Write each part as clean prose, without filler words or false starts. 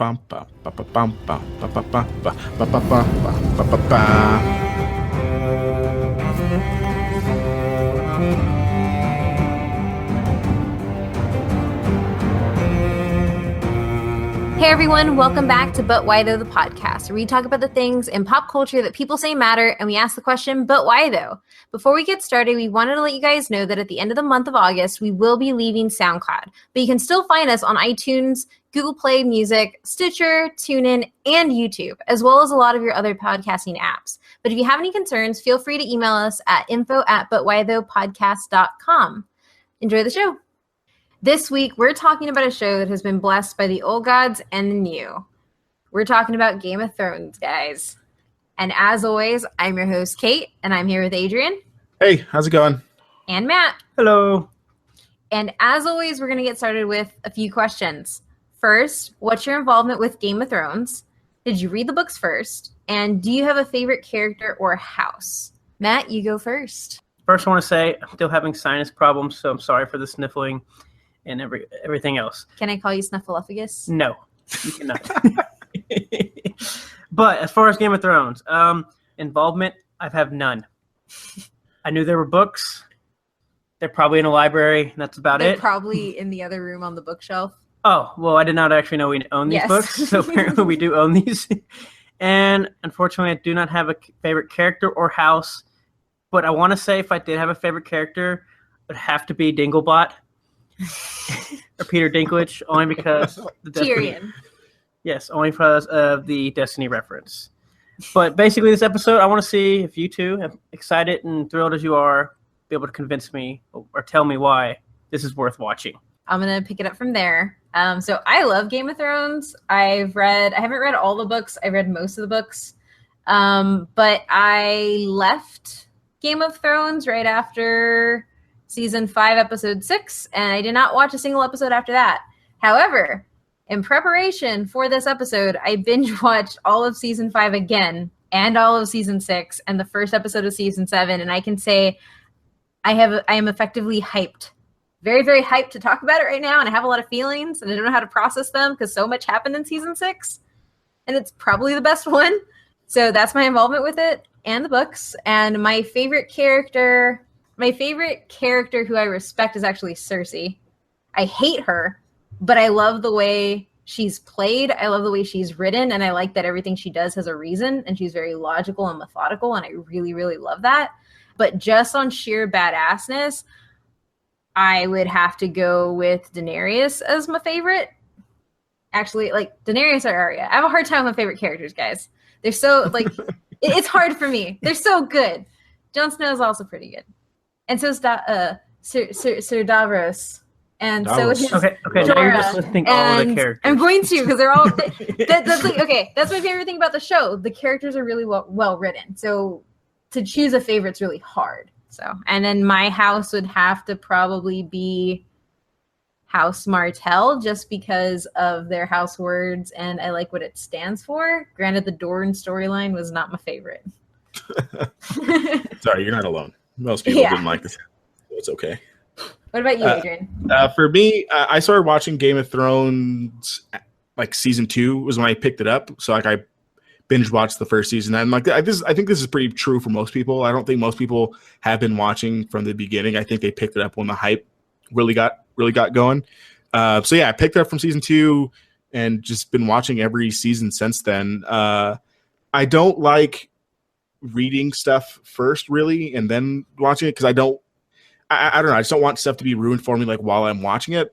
bum ba ba ba bum ba ba ba ba ba ba ba ba ba ba. Hey everyone, welcome back to But Why Though, the podcast, where we talk about the things in pop culture that people say matter, and we ask the question, but why though? Before we get started, we wanted to let you guys know that at the end of the month of August, we will be leaving SoundCloud, but you can still find us on iTunes, Google Play Music, Stitcher, TuneIn, and YouTube, as well as a lot of your other podcasting apps. But if you have any concerns, feel free to email us at info@butwhythoughpodcast.com. Enjoy the show. This week, we're talking about a show that has been blessed by the old gods and the new. We're talking about Game of Thrones, guys. And as always, I'm your host, Kate, and I'm here with Adrian. Hey, how's it going? And Matt. Hello. And as always, we're going to get started with a few questions. First, what's your involvement with Game of Thrones? Did you read the books first? And do you have a favorite character or house? Matt, you go first. First, I want to say I'm still having sinus problems, so I'm sorry for the sniffling and everything else. Can I call you Snuffleupagus? No, you cannot. But as far as Game of Thrones, involvement, I have none. I knew there were books. They're probably in a library, and that's about They're it. probably in the other room on the bookshelf. Oh, well, I did not actually know we own these Yes. books, so apparently we do own these. And unfortunately, I do not have a favorite character or house, but I want to say if I did have a favorite character, it would have to be Dinglebot. Or Peter Dinklage, only because the Tyrion. Yes, only because of the Destiny reference. But basically, this episode, I want to see if you two, as excited and thrilled as you are, be able to convince me or tell me why this is worth watching. I'm going to pick it up from there. So I love Game of Thrones. I haven't read all the books. I read most of the books. But I left Game of Thrones right after season 5, episode 6, and I did not watch a single episode after that. However, in preparation for this episode, I binge watched all of season 5 again, and all of season 6, and the first episode of season 7, and I can say I am effectively hyped. Very, very hyped to talk about it right now, and I have a lot of feelings, and I don't know how to process them because so much happened in season 6, and it's probably the best one. So that's my involvement with it and the books. And my favorite character who I respect is actually Cersei. I hate her, but I love the way she's played. I love the way she's written, and I like that everything she does has a reason, and she's very logical and methodical, and I really, really love that. But just on sheer badassness, I would have to go with Daenerys as my favorite. Actually, like Daenerys or Arya. I have a hard time with my favorite characters, guys. They're so, like, it's hard for me. They're so good. Jon Snow is also pretty good. And so is Sir Davros. And Davros. so is Okay, now you're just listing all of the characters. I'm going to, because they're all... that's like, okay, that's my favorite thing about the show. The characters are really well written. So to choose a favorite's really hard. So, and then my house would have to probably be House Martell, just because of their house words, and I like what it stands for. Granted, the Dorne storyline was not my favorite. Sorry, you're not alone. Most people didn't like this, so it's okay. What about you, Adrian? For me, I started watching Game of Thrones like season 2 was when I picked it up. So like I binge watched the first season, and like I think this is pretty true for most people. I don't think most people have been watching from the beginning. I think they picked it up when the hype really got going. So yeah, I picked it up from season 2 and just been watching every season since then. I don't like reading stuff first really and then watching it because I don't know, I just don't want stuff to be ruined for me like while I'm watching it.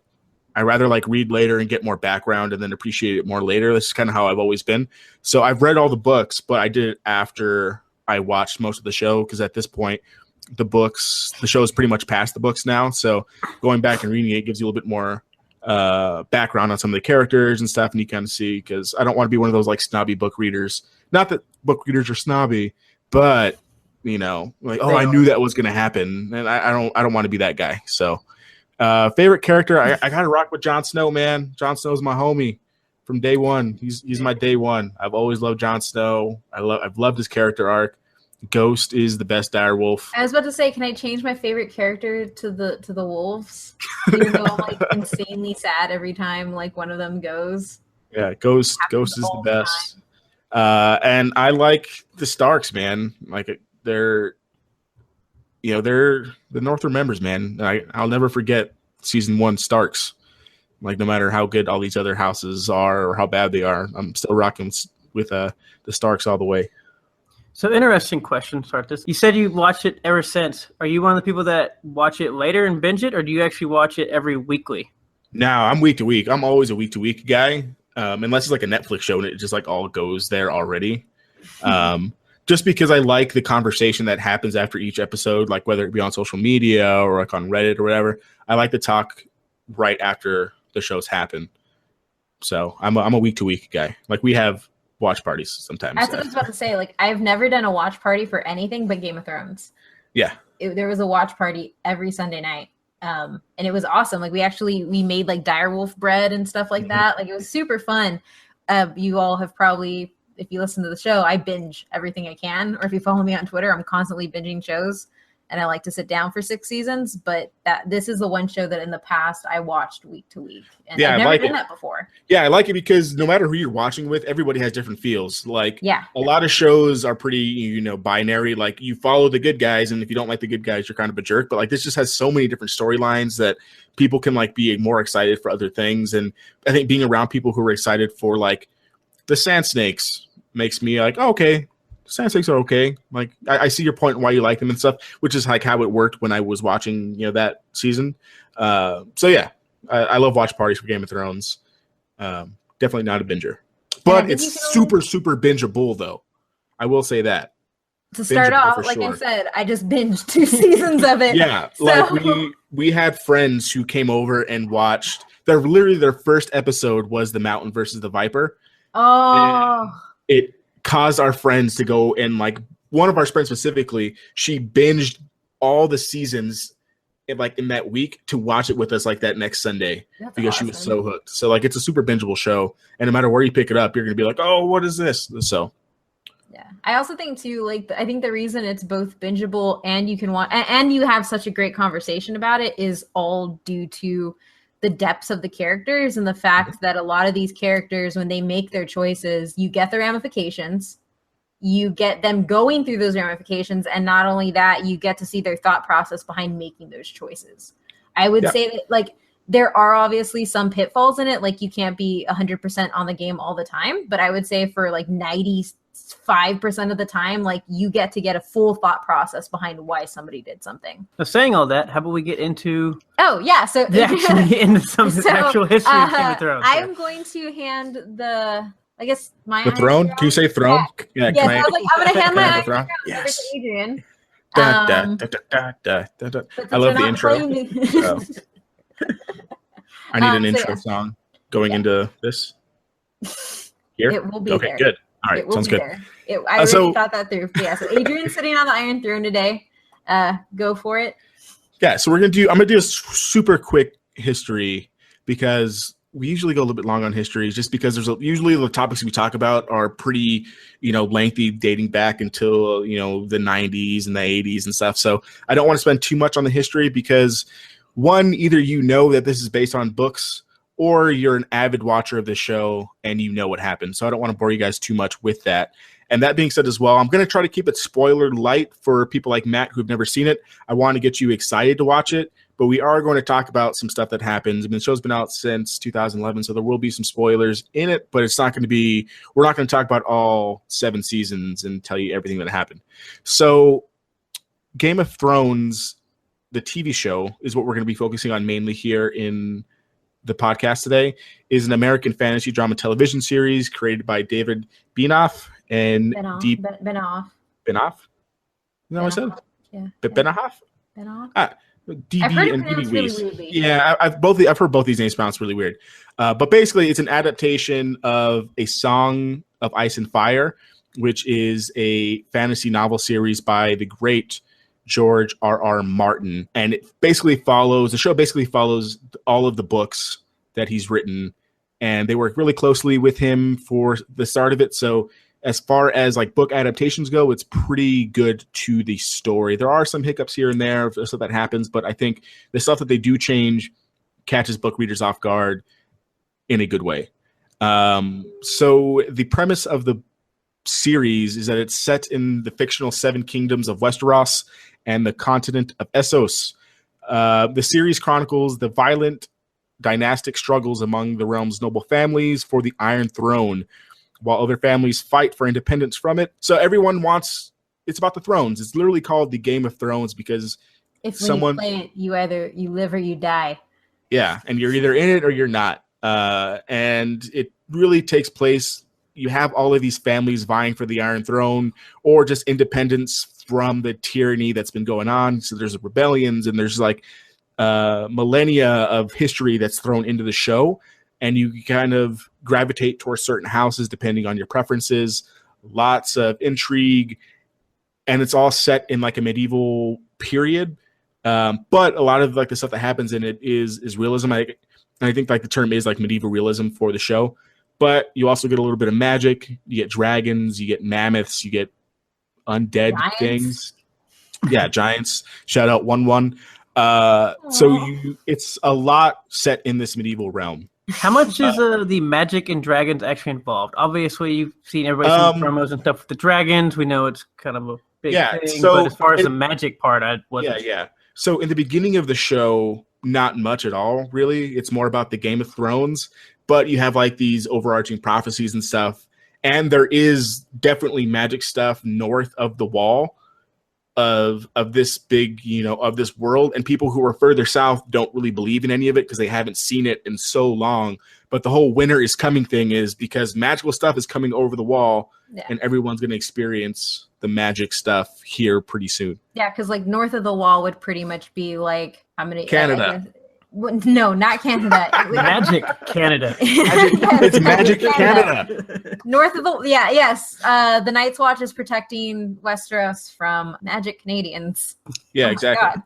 I rather like read later and get more background and then appreciate it more later. This is kind of how I've always been. So I've read all the books, but I did it after I watched most of the show because at this point the show is pretty much past the books now. So going back and reading it gives you a little bit more background on some of the characters and stuff, and you kind of see, because I don't want to be one of those like snobby book readers. Not that book readers are snobby, but you know, like, oh, I knew that was going to happen, and I don't want to be that guy. So, favorite character, I got to rock with Jon Snow, man. Jon Snow's my homie from day one. He's my day one. I've always loved Jon Snow. I've loved his character arc. Ghost is the best direwolf. I was about to say, can I change my favorite character to the wolves? Even though I'm like insanely sad every time like one of them goes. Yeah, Ghost Happens is the all the best. And I like the Starks, man. Like they're the North remembers, man. I'll never forget season 1 Starks. Like no matter how good all these other houses are or how bad they are, I'm still rocking with the Starks all the way. So interesting question, Sartis. You said you watched it ever since. Are you one of the people that watch it later and binge it, or do you actually watch it every weekly? No, I'm week to week. I'm always a week to week guy, unless it's like a Netflix show and it just like all goes there already. Just because I like the conversation that happens after each episode, like whether it be on social media or like on Reddit or whatever. I like to talk right after the shows happen. So I'm a week to week guy. Like we have watch parties sometimes. That's what I was about to say. Like I've never done a watch party for anything but Game of Thrones. Yeah. There was a watch party every Sunday night. And it was awesome. Like we made like direwolf bread and stuff like that. Like it was super fun. You all have probably, if you listen to the show, I binge everything I can. Or if you follow me on Twitter, I'm constantly binging shows. And I like to sit down for 6 seasons, but this is the one show that in the past I watched week to week. And I've never done that before. Yeah, I like it because no matter who you're watching with, everybody has different feels. Like a lot of shows are pretty, binary. Like you follow the good guys, and if you don't like the good guys, you're kind of a jerk. But like this just has so many different storylines that people can like be more excited for other things. And I think being around people who are excited for like the Sand Snakes makes me like, oh, okay. Sand Snakes are okay. Like I see your point why you like them and stuff, which is like how it worked when I was watching, that season. So yeah, I love watch parties for Game of Thrones. Definitely not a binger, but it's super bingeable though. I will say that. To start off, like I said, I just binged 2 seasons of it. Yeah, so. Like we had friends who came over and watched. Their first episode was The Mountain versus the Viper. Oh, and it caused our friends to go and like one of our friends specifically, she binged all the seasons in that week to watch it with us like that next Sunday. That's because awesome. She was so hooked. So like it's a super bingeable show, and no matter where you pick it up, you're gonna be like, oh, what is this? So yeah, I also think too, like I think the reason it's both bingeable and you can watch and you have such a great conversation about it is all due to the depths of the characters and the fact that a lot of these characters, when they make their choices, you get the ramifications, you get them going through those ramifications, and not only that, you get to see their thought process behind making those choices. I would say that like there are obviously some pitfalls in it, like you can't be 100% on the game all the time, but I would say for like 95% of the time, like you get a full thought process behind why somebody did something. Now, saying all that, how about we get into so actually into some actual history of Game of Thrones? I'm going to hand the throne. Can you say throne? Yeah. Yes, I was like, I'm gonna hand my iron throne over to Adrian. I love the intro. I need an intro song going into this. Here? It will be okay, there. Good. All right, sounds good. I already thought that through. Yeah, so Adrian's sitting on the Iron Throne today. Go for it. Yeah, so I'm gonna do a super quick history because we usually go a little bit long on histories just because usually the topics we talk about are pretty, lengthy, dating back until, the 90s and the 80s and stuff. So I don't want to spend too much on the history because one, either that this is based on books or you're an avid watcher of the show and you know what happened. So I don't want to bore you guys too much with that. And that being said as well, I'm going to try to keep it spoiler light for people like Matt who've never seen it. I want to get you excited to watch it, but we are going to talk about some stuff that happens. I mean, the show's been out since 2011, so there will be some spoilers in it, but we're not going to talk about all 7 seasons and tell you everything that happened. So Game of Thrones, the TV show, is what we're going to be focusing on mainly here in the podcast today, is an American fantasy drama television series created by David Benioff and Benioff. Is that what I said? Yeah. Benioff? DB and DB Weiss. Really yeah, I've heard both these names pronounced really weird. But basically, it's an adaptation of A Song of Ice and Fire, which is a fantasy novel series by the great George R.R. Martin, and the show basically follows all of the books that he's written, and they work really closely with him for the start of it. So as far as like book adaptations go, it's pretty good to the story. There are some hiccups here and there, so that happens, but I think the stuff that they do change catches book readers off guard in a good way. So the premise of the series is that it's set in the fictional Seven Kingdoms of Westeros and the continent of Essos. The series chronicles the violent dynastic struggles among the realm's noble families for the Iron Throne, while other families fight for independence from it. So everyone wants, it's about the thrones. It's literally called the Game of Thrones because when you play it, you live or you die. Yeah, and you're either in it or you're not. And it really takes place, you have all of these families vying for the Iron Throne or just independence from the tyranny that's been going on. So there's rebellions and there's like millennia of history that's thrown into the show, and you kind of gravitate towards certain houses depending on your preferences. Lots of intrigue, and it's all set in like a medieval period. But a lot of like the stuff that happens in it is realism. I think like the term is like medieval realism for the show. But you also get a little bit of magic. You get dragons, you get mammoths, you get undead things. Yeah, giants. Shout out 1-1. It's a lot set in this medieval realm. How much is the magic and dragons actually involved? Obviously, you've seen everybody see promos and stuff with the dragons. We know it's kind of a big thing. So but as far as the magic part, I wasn't. Yeah. So in the beginning of the show, not much at all, really. It's more about the Game of Thrones, but you have like these overarching prophecies and stuff. And there is definitely magic stuff north of the wall of this big, of this world. And people who are further south don't really believe in any of it because they haven't seen it in so long. But the whole winter is coming thing is because magical stuff is coming over the wall, and everyone's going to experience the magic stuff here pretty soon. Yeah, because like north of the wall would pretty much be like Canada. No, not Canada. Magic Canada. It's Magic Canada. North of the the Night's Watch is protecting Westeros from magic Canadians. Yeah, exactly.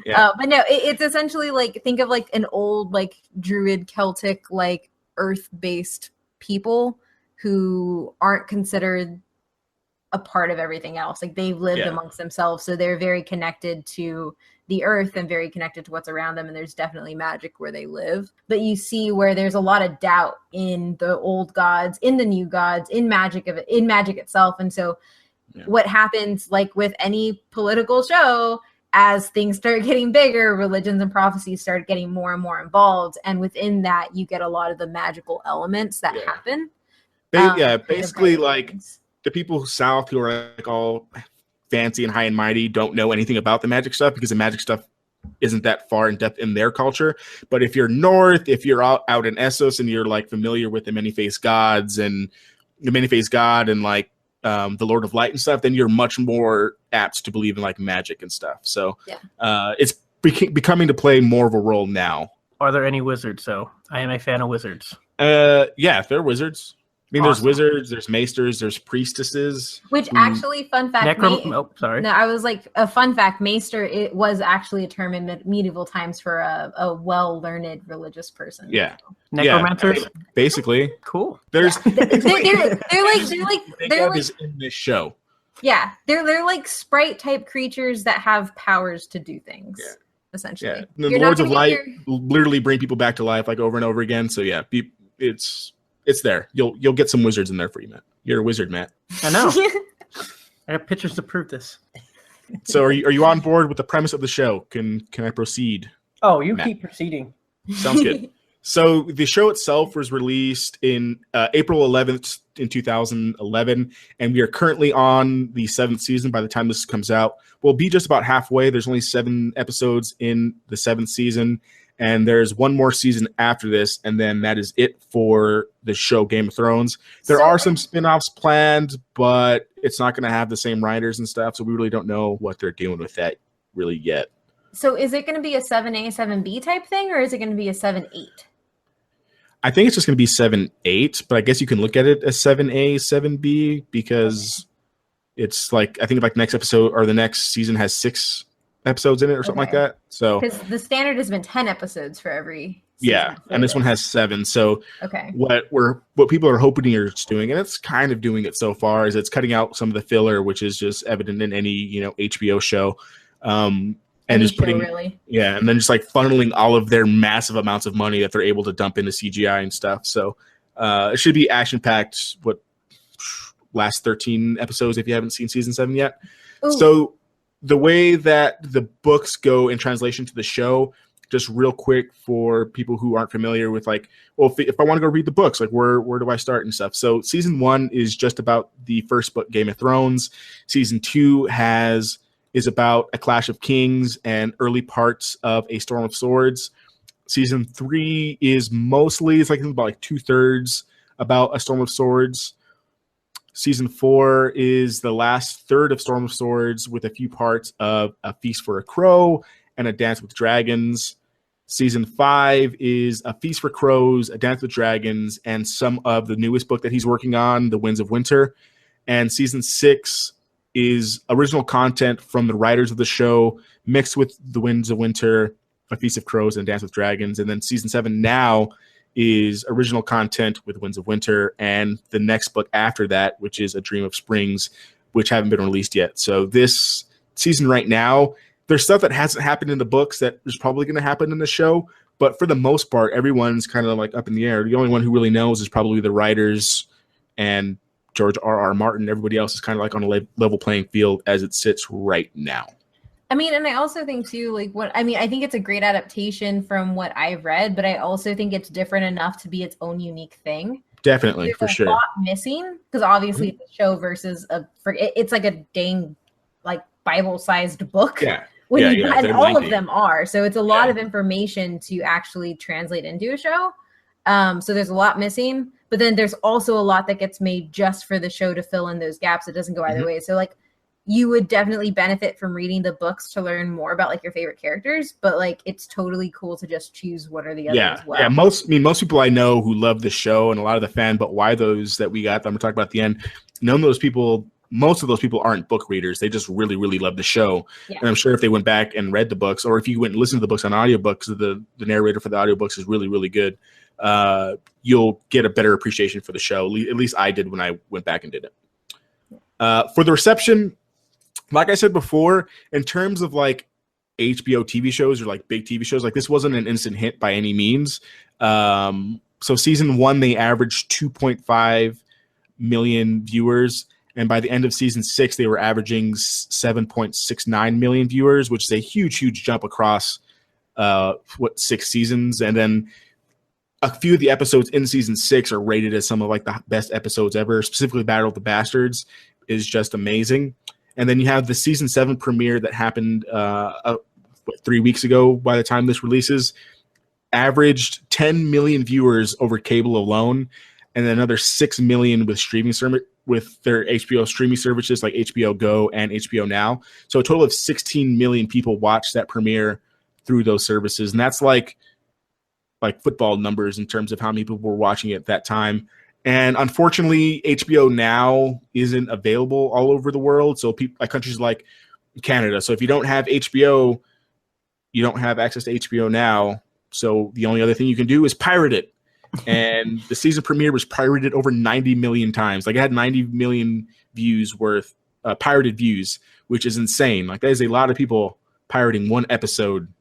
But no, it's essentially like, think of like an old like Druid Celtic like earth-based people who aren't considered a part of everything else. Like they've lived amongst themselves, so they're very connected to the earth and very connected to what's around them, and there's definitely magic where they live. But you see where there's a lot of doubt in the old gods, in the new gods, in magic itself. And so what happens, like with any political show, as things start getting bigger, religions and prophecies start getting more and more involved, and within that you get a lot of the magical elements that happen. Basically like the people south who are like all fancy and high and mighty don't know anything about the magic stuff because the magic stuff isn't that far in depth in their culture. But if you're north, if you're out in Essos and you're like familiar with the many-faced gods and the many-faced god and like the Lord of Light and stuff, then you're much more apt to believe in like magic and stuff. So it's becoming to play more of a role now. Are there any wizards? So I am a fan of wizards. Yeah, they're wizards. I mean, there's wizards, there's maesters, there's priestesses. Which actually, fun fact. Sorry. No, I was like, a fun fact. Maester, it was actually a term in medieval times for a well-learned religious person. Yeah. So. Necromancers? Yeah, basically. Cool. There's they're like in this show. Yeah, they're like sprite type creatures that have powers to do things. Yeah. Essentially. Yeah. The Lords of Light literally bring people back to life like over and over again. So yeah, it's there. You'll get some wizards in there for you, Matt. You're a wizard, Matt. I know. I have pictures to prove this. So are you on board with the premise of the show? Can I proceed? Oh, you Matt? Keep proceeding. Sounds good. So the show itself was released in April 11th in 2011, and we are currently on the 7th season. By the time this comes out, we'll be just about halfway. There's only 7 episodes in the 7th season, and there's one more season after this, and then that is it for the show Game of Thrones. There are some spin-offs planned, but it's not going to have the same writers and stuff, so we really don't know what they're doing with that really yet. So is it going to be a 7A, 7B type thing, or is it going to be a 7-8? I think it's just going to be 7-8, but I guess you can look at it as 7A, 7B because it's like, I think like next episode or the next season has 6 episodes in it or something like that. So because the standard has been 10 episodes for every season. And this one has 7. So what people are hoping you're doing, and it's kind of doing it so far, is it's cutting out some of the filler, which is just evident in any HBO show. And just putting, and then just like funneling all of their massive amounts of money that they're able to dump into CGI and stuff. So It should be action-packed, last 13 episodes if you haven't seen season 7 yet. Ooh. So the way that the books go in translation to the show, just real quick for people who aren't familiar with like, well, if I want to go read the books, like where do I start and stuff? So season 1 is just about the first book, Game of Thrones. Season 2 is about A Clash of Kings and early parts of A Storm of Swords. Season 3 is mostly, it's like about like 2/3 about A Storm of Swords. Season 4 is the last third of Storm of Swords with a few parts of A Feast for a Crow and A Dance with Dragons. Season 5 is A Feast for Crows, A Dance with Dragons, and some of the newest book that he's working on, The Winds of Winter. And season 6 is original content from the writers of the show mixed with The Winds of Winter, A Feast of Crows, and Dance with Dragons. And then season 7 now is original content with Winds of Winter and the next book after that, which is A Dream of Springs, which haven't been released yet. So this season right now, there's stuff that hasn't happened in the books that is probably going to happen in the show. But for the most part, everyone's kind of like up in the air. The only one who really knows is probably the writers and George R.R. Martin. Everybody else is kind of like on a level playing field as it sits right now. I mean, and I also think too, like I think it's a great adaptation from what I've read, but I also think it's different enough to be its own unique thing. Definitely, for sure. There's a lot missing because obviously it's a show versus it's like a dang like Bible-sized book. Yeah. And all of them are. So it's a lot of information to actually translate into a show. So there's a lot missing, but then there's also a lot that gets made just for the show to fill in those gaps. It doesn't go either way. So like, you would definitely benefit from reading the books to learn more about like your favorite characters, but like it's totally cool to just choose what are the others as well. Yeah, most people I know who love the show and a lot of the fan, but why those that we got, I'm gonna talk about at the end. None of those people, most of those people aren't book readers. They just really, really love the show. Yeah. And I'm sure if they went back and read the books, or if you went and listened to the books on audiobooks, the narrator for the audiobooks is really, really good. You'll get a better appreciation for the show. At least I did when I went back and did it. For the reception, like I said before, in terms of like HBO TV shows or like big TV shows, like this wasn't an instant hit by any means. So season 1, they averaged 2.5 million viewers. And by the end of season 6, they were averaging 7.69 million viewers, which is a huge, huge jump across 6 seasons. And then a few of the episodes in season 6 are rated as some of like the best episodes ever. Specifically, Battle of the Bastards is just amazing. And then you have the season 7 premiere that happened 3 weeks ago by the time this releases, averaged 10 million viewers over cable alone, and then another 6 million with streaming with their HBO streaming services like HBO Go and HBO Now. So a total of 16 million people watched that premiere through those services. And that's like football numbers in terms of how many people were watching it at that time. And unfortunately, HBO Now isn't available all over the world. So like countries like Canada. So if you don't have HBO, you don't have access to HBO Now. So the only other thing you can do is pirate it. And the season premiere was pirated over 90 million times. Like it had 90 million views worth, pirated views, which is insane. Like there's a lot of people pirating one episode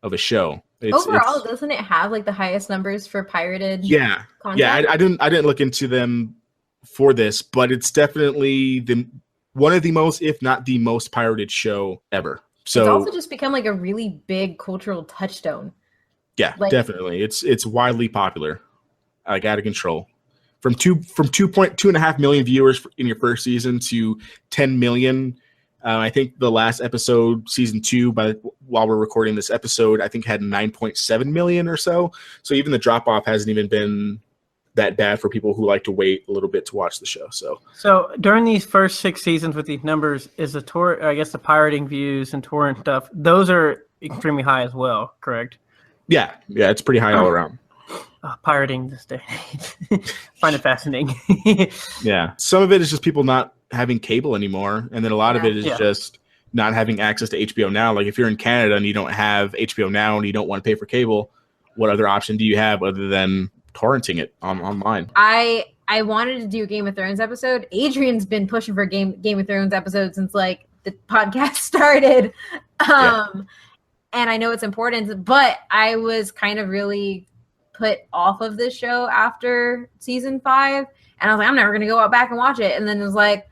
of a show. Overall, doesn't it have like the highest numbers for pirated content? Yeah, I didn't look into them for this, but it's definitely one of the most, if not the most pirated show ever. So it's also just become like a really big cultural touchstone. Yeah, definitely. It's widely popular. Like out of control. From 2.5 million viewers in your first season to 10 million. I think the last episode, season 2, while we're recording this episode, I think had 9.7 million or so. So even the drop off hasn't even been that bad for people who like to wait a little bit to watch the show. So during these first 6 seasons with these numbers, is the pirating views and torrent stuff, those are extremely high as well, correct? Yeah, it's pretty high all around. Pirating this day. Find it fascinating. Yeah. Some of it is just people not having cable anymore. And then a lot of it is just not having access to HBO Now. Like if you're in Canada and you don't have HBO Now and you don't want to pay for cable, what other option do you have other than torrenting it online? I wanted to do a Game of Thrones episode. Adrian's been pushing for Game of Thrones episode since like the podcast started. And I know it's important, but I was kind of really put off of this show after season 5, and I was like, I'm never gonna go back and watch it. And then it was like,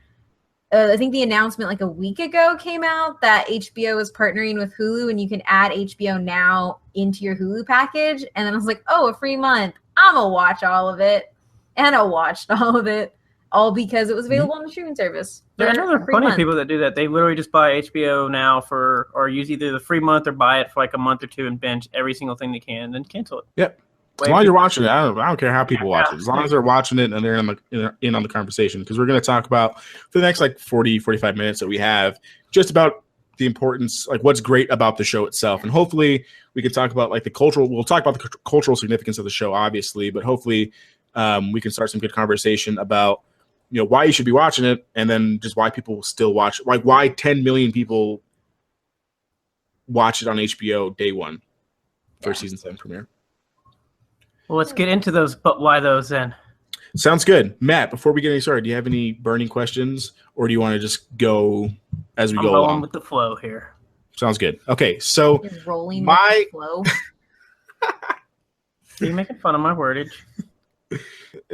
I think the announcement like a week ago came out that HBO is partnering with Hulu, and you can add HBO Now into your Hulu package. And then I was like, oh, a free month. I'm gonna watch all of it, and I watched all of it, all because it was available on the streaming service. I know there are plenty of people that do that. They literally just buy HBO Now or use either the free month or buy it for like a month or two and binge every single thing they can, and then cancel it. Yep. As long as you're watching it, I don't care how people watch it. As long as they're watching it and they're in on the conversation, because we're going to talk about for the next like 40, 45 minutes that we have just about the importance, like what's great about the show itself. And hopefully we can talk about like we'll talk about the cultural significance of the show, obviously, but hopefully we can start some good conversation about, why you should be watching it, and then just why people still watch it. Like why 10 million people watch it on HBO day one for season 7 premiere. Well, let's get into those, but why those then? Sounds good. Matt, before we get any started, do you have any burning questions, or do you want to just go as we go along? With the flow here. Sounds good. Okay, so You're rolling with the flow. Are you making fun of my wordage?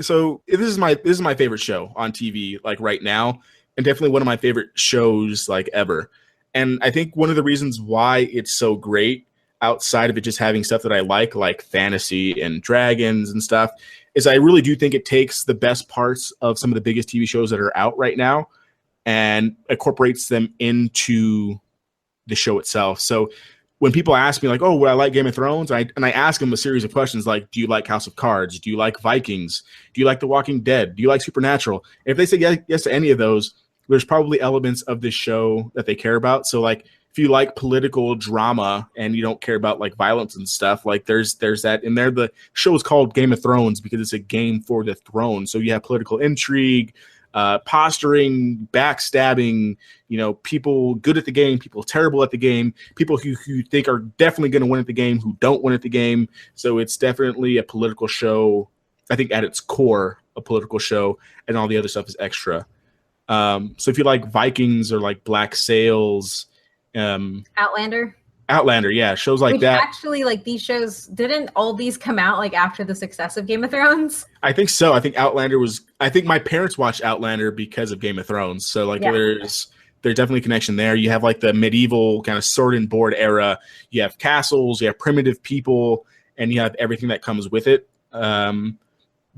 So this is my favorite show on TV, like right now, and definitely one of my favorite shows like ever. And I think one of the reasons why it's so great, outside of it just having stuff that I like fantasy and dragons and stuff, is I really do think it takes the best parts of some of the biggest TV shows that are out right now and incorporates them into the show itself. So when people ask me like, oh, would I like Game of Thrones? I ask them a series of questions like, do you like House of Cards? Do you like Vikings? Do you like The Walking Dead? Do you like Supernatural? And if they say yes to any of those, there's probably elements of this show that they care about. So like, if you like political drama and you don't care about like violence and stuff, like there's that in there. The show is called Game of Thrones because it's a game for the throne. So you have political intrigue, posturing, backstabbing, people good at the game, people terrible at the game, people who you think are definitely going to win at the game who don't win at the game. So it's definitely a political show. I think at its core, a political show, and all the other stuff is extra. So if you like Vikings or like Black Sails, Outlander, yeah, shows like that. Actually, like these shows, didn't all these come out like after the success of Game of Thrones? I think so. I think my parents watched Outlander because of Game of Thrones. So like there's definitely a connection there. You have like the medieval kind of sword and board era. You have castles, you have primitive people, and you have everything that comes with it. The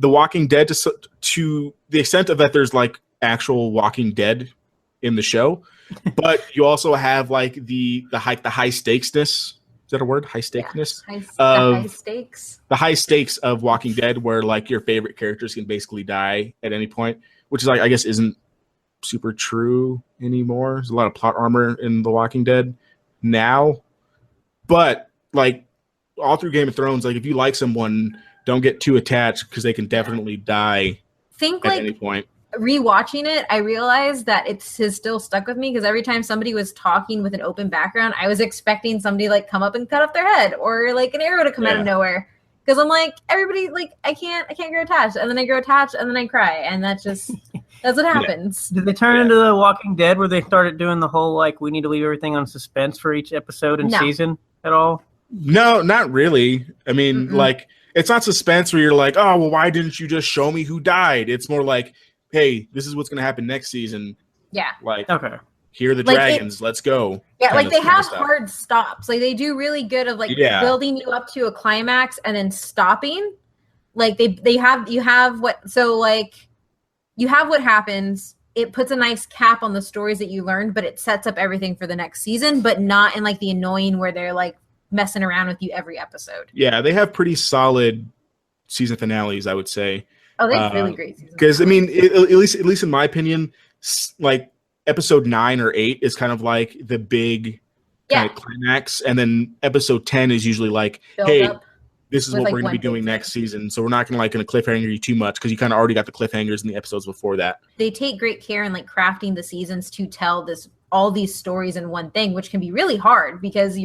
Walking Dead, to the extent of that, there's like actual Walking Dead in the show. But you also have like the high stakesness. Is that a word? High stakeness? Yeah. High stakes. The high stakes of Walking Dead, where like your favorite characters can basically die at any point, which is like I guess isn't super true anymore. There's a lot of plot armor in The Walking Dead now, but like all through Game of Thrones, like if you like someone, don't get too attached because they can definitely die at any point. Rewatching it, I realized that it has still stuck with me because every time somebody was talking with an open background, I was expecting somebody like come up and cut off their head or like an arrow to come out of nowhere. Because I'm like, everybody like I can't grow attached, and then I grow attached, and then I cry, and that's what happens. Did they turn into The Walking Dead where they started doing the whole like we need to leave everything on suspense for each episode and season at all? No, not really. I mean, like it's not suspense where you're like, oh well, why didn't you just show me who died? It's more like, hey, this is what's going to happen next season. Yeah. Like, okay. Here are the dragons. Let's go. Yeah, like they have hard stops. Like they do really good of like building you up to a climax and then stopping. Like you have what happens. It puts a nice cap on the stories that you learned, but it sets up everything for the next season, but not in like the annoying where they're like messing around with you every episode. Yeah, they have pretty solid season finales, I would say. Oh, they have really great seasons. Because I mean, at least in my opinion, like episode 9 or 8 is kind of like the big kind of climax, and then episode 10 is usually like, this is what we're going to be doing next season. So we're not going to cliffhanger you too much because you kind of already got the cliffhangers in the episodes before that. They take great care in like crafting the seasons to tell all these stories in one thing, which can be really hard because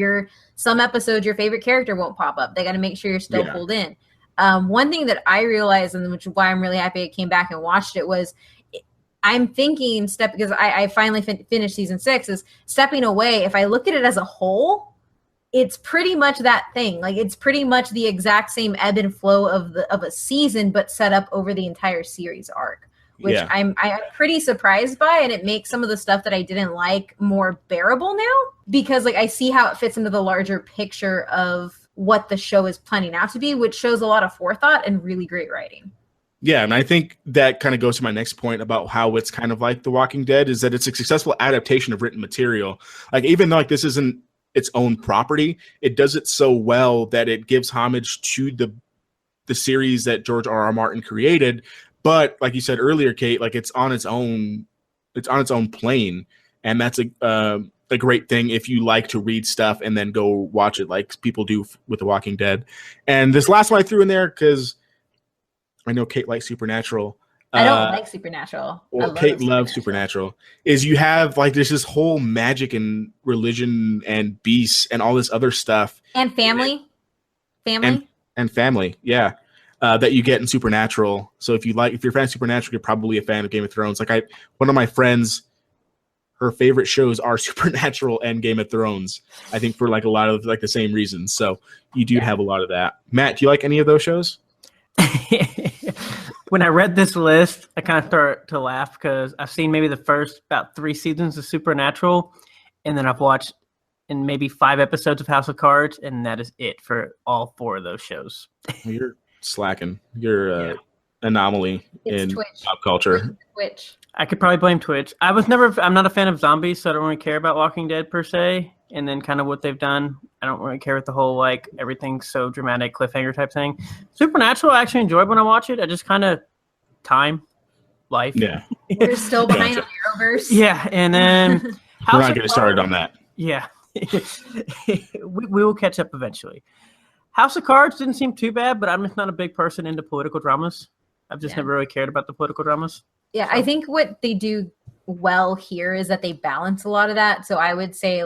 some episodes your favorite character won't pop up. They got to make sure you're still pulled in. One thing that I realized, and which is why I'm really happy I came back and watched it, was I'm thinking because I finally finished season 6, is stepping away. If I look at it as a whole, it's pretty much that thing. Like it's pretty much the exact same ebb and flow of a season, but set up over the entire series arc, which I'm pretty surprised by, and it makes some of the stuff that I didn't like more bearable now, because like I see how it fits into the larger picture of what the show is planning out to be, which shows a lot of forethought and really great writing. Yeah, and I think that kind of goes to my next point about how it's kind of like The Walking Dead, is that it's a successful adaptation of written material. Like, even though like this isn't its own property, it does it so well that it gives homage to the series that George R.R. Martin created. But like you said earlier, Kate, like it's on its own plane, and that's a great thing if you like to read stuff and then go watch it like people do with The Walking Dead. And this last one I threw in there because I know Kate likes Supernatural. I don't like Supernatural. Well, Kate loves Supernatural. Is you have like there's this whole magic and religion and beasts and all this other stuff. And family. And family, yeah. That you get in Supernatural. So if you're a fan of Supernatural, you're probably a fan of Game of Thrones. Like one of my friends, her favorite shows are Supernatural and Game of Thrones. I think for like a lot of like the same reasons. So you do have a lot of that. Matt, do you like any of those shows? When I read this list, I kind of started to laugh because I've seen maybe the first about 3 seasons of Supernatural, and then I've watched in maybe 5 episodes of House of Cards, and that is it for all 4 of those shows. You're slacking. You're anomaly in Twitch. pop culture. Twitch. I could probably blame Twitch. I'm not a fan of zombies, so I don't really care about Walking Dead per se. And then kind of what they've done, I don't really care with the whole like everything's so dramatic cliffhanger type thing. Supernatural, I actually enjoyed when I watch it. I just kind of life. Yeah, we're still behind on Arrowverse. Yeah, and then we're not getting started on that. Yeah, we will catch up eventually. House of Cards didn't seem too bad, but I'm just not a big person into political dramas. I've just never really cared about the political dramas. Yeah, so. I think what they do well here is that they balance a lot of that. So I would say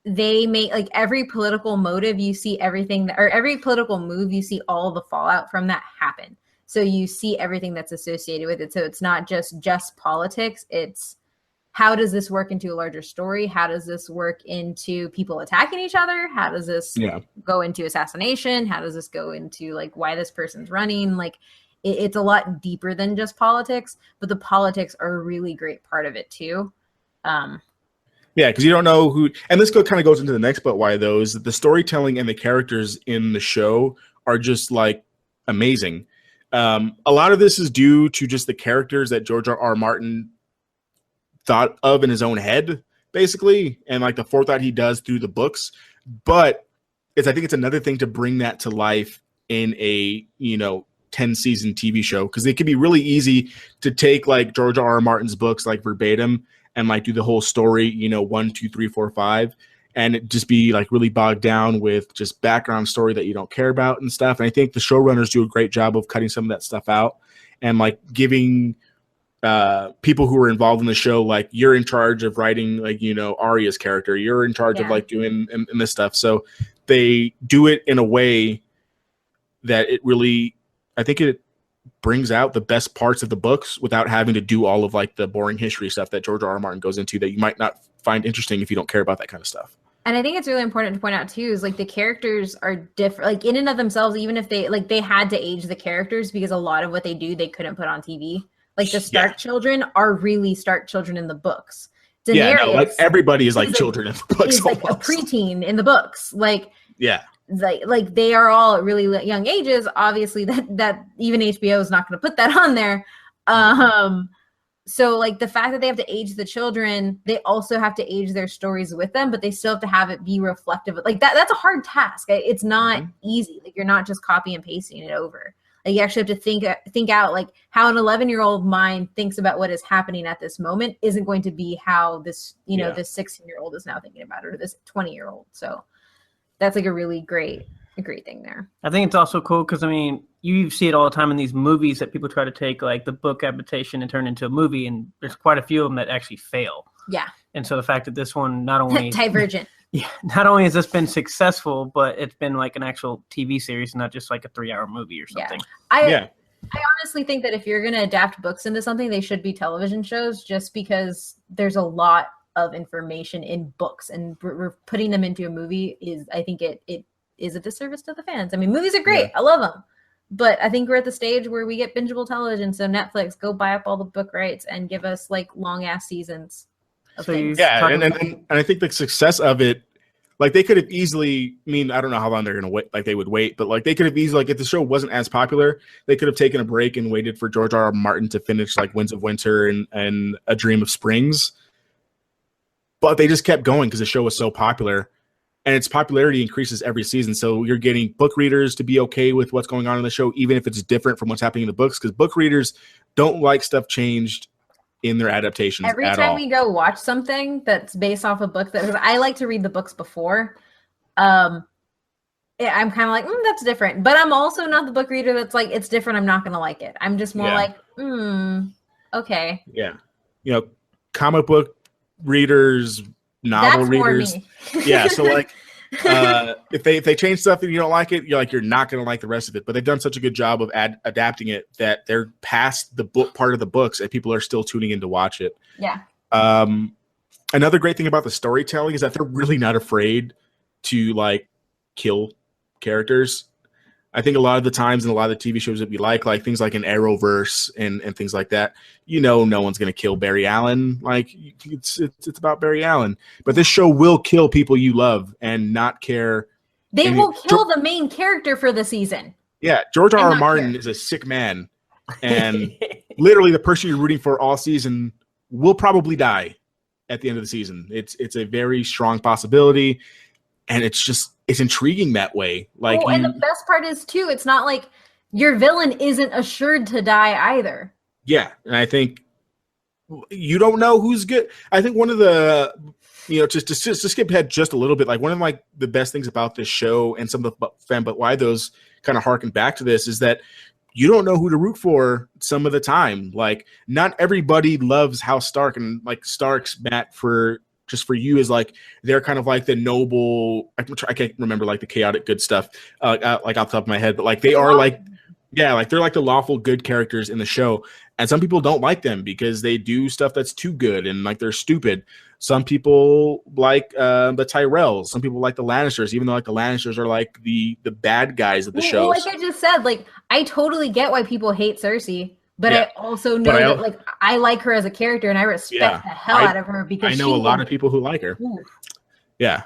they make like every political motive you see everything or every political move you see all the fallout from that happen. So you see everything that's associated with it. So it's not just politics. It's how does this work into a larger story? How does this work into people attacking each other? How does this go into assassination? How does this go into like why this person's running? Like it's a lot deeper than just politics, but the politics are a really great part of it too. Yeah, because you don't know who, and this kind of goes into the next, but why those the storytelling and the characters in the show are just like amazing. A lot of this is due to just the characters that George R.R. Martin thought of in his own head, basically, and like the forethought he does through the books. But I think it's another thing to bring that to life in a 10-season TV show, because it can be really easy to take like George R.R. Martin's books like verbatim and like do the whole story, 1, 2, 3, 4, 5, and it just be like really bogged down with just background story that you don't care about and stuff. And I think the showrunners do a great job of cutting some of that stuff out and like giving people who are involved in the show, like you're in charge of writing like, Arya's character, you're in charge of like doing and this stuff. So they do it in a way that it really, I think it brings out the best parts of the books without having to do all of like the boring history stuff that George R.R. Martin goes into that you might not find interesting if you don't care about that kind of stuff. And I think it's really important to point out too, is like the characters are different, like in and of themselves, even if they had to age the characters because a lot of what they do, they couldn't put on TV. Like the Stark children are really Stark children in the books. Daenerys, like everybody is like children in the books. He's like a preteen in the books. Like, like they are all at really young ages. Obviously, that even HBO is not going to put that on there. So like the fact that they have to age the children, they also have to age their stories with them, but they still have to have it be reflective. Like that's a hard task. It's not easy. Like you're not just copy and pasting it over. Like you actually have to think out like how an 11-year-old mind thinks about what is happening at this moment isn't going to be how this, this 16-year-old is now thinking about it, or this 20-year-old. So that's like a really great thing there. I think it's also cool because, I mean, you see it all the time in these movies that people try to take like the book adaptation and turn into a movie, and there's quite a few of them that actually fail. Yeah. And so the fact that this one not only Divergent. Yeah, not only has this been successful, but it's been like an actual TV series, not just like a 3-hour movie or something. I honestly think that if you're going to adapt books into something, they should be television shows, just because there's a lot of information in books, and we're putting them into a movie I think it is a disservice to the fans. I mean, movies are great. I love them. But I think we're at the stage where we get bingeable television. So Netflix, go buy up all the book rights and give us like long ass seasons of things. Yeah, and I think the success of it, like they could have easily, I mean, I don't know how long they're gonna wait, like they would wait, but like they could have easily, like if the show wasn't as popular, they could have taken a break and waited for George R. R. Martin to finish like Winds of Winter and A Dream of Springs. But they just kept going because the show was so popular. And its popularity increases every season. So you're getting book readers to be okay with what's going on in the show, even if it's different from what's happening in the books, because book readers don't like stuff changed in their adaptations Every at time all. we go watch something that's based off a book, because I like to read the books before, I'm kind of like, that's different. But I'm also not the book reader that's like, it's different, I'm not going to like it. I'm just more like, okay. Yeah. You know, comic book readers, novel That's readers. Yeah, so like if they change stuff and you don't like it, you're not going to like the rest of it. But they've done such a good job of adapting it that they're past the book part of the books and people are still tuning in to watch it. Yeah. Another great thing about the storytelling is that they're really not afraid to like kill characters. I think a lot of the times in a lot of the TV shows that we like things like an Arrowverse and things like that, no one's going to kill Barry Allen. Like it's about Barry Allen, but this show will kill people you love and not care. They will kill the main character for the season. Yeah. George R. R. Martin is a sick man, and literally the person you're rooting for all season will probably die at the end of the season. It's a very strong possibility. And it's intriguing that way. Like, and the best part is too, it's not like your villain isn't assured to die either. Yeah, and I think you don't know who's good. I think one of the, just to skip ahead just a little bit, like one of like the best things about this show and some of the fan, but why those kind of harken back to this is that you don't know who to root for some of the time. Like, not everybody loves House Stark, and like Stark's Matt for you is like they're kind of like the noble. I can't remember like the chaotic good stuff like off the top of my head, but like they are like they're like the lawful good characters in the show, and some people don't like them because they do stuff that's too good and like they're stupid. Some people like the Tyrells. Some people like the Lannisters, even though like the Lannisters are like the bad guys of the show. Like I just said, like I totally get why people hate Cersei. But I also know that like I like her as a character and I respect the hell out of her because I know a lot of people who like her. Yeah.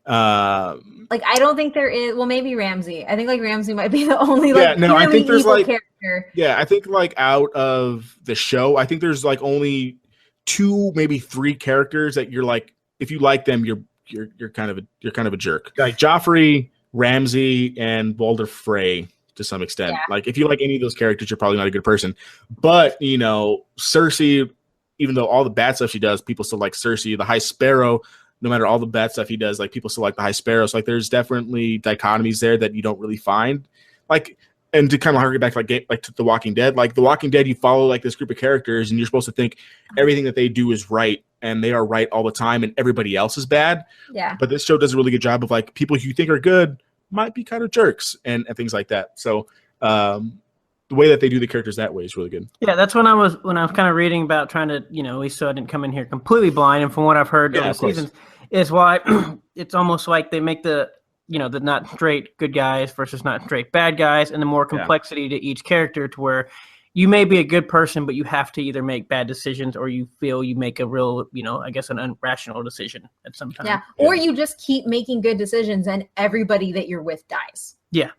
Like I don't think there is. Well, maybe Ramsay. I think like Ramsay might be the only like I think there's like character. Yeah, I think like out of the show, I think there's like only 2, maybe 3 characters that you're like, if you like them, you're kind of a jerk. Like Joffrey, Ramsay, and Walder Frey. To some extent, like if you like any of those characters, you're probably not a good person. But Cersei, even though all the bad stuff she does, people still like Cersei. The High Sparrow, no matter all the bad stuff he does, like people still like the High Sparrow. So like there's definitely dichotomies there that you don't really find. Like, and to kind of harken back like to The Walking Dead, like The Walking Dead, you follow like this group of characters, and you're supposed to think everything that they do is right, and they are right all the time, and everybody else is bad. Yeah. But this show does a really good job of like people who you think are good might be kind of jerks and things like that. So the way that they do the characters that way is really good. Yeah, that's when I was kind of reading about trying to, at least so I didn't come in here completely blind. And from what I've heard over the seasons, is why it's almost like they make the not straight good guys versus not straight bad guys, and the more complexity to each character to where you may be a good person, but you have to either make bad decisions or you feel you make a real, I guess an irrational decision at some time. Yeah. Or you just keep making good decisions and everybody that you're with dies. Yeah.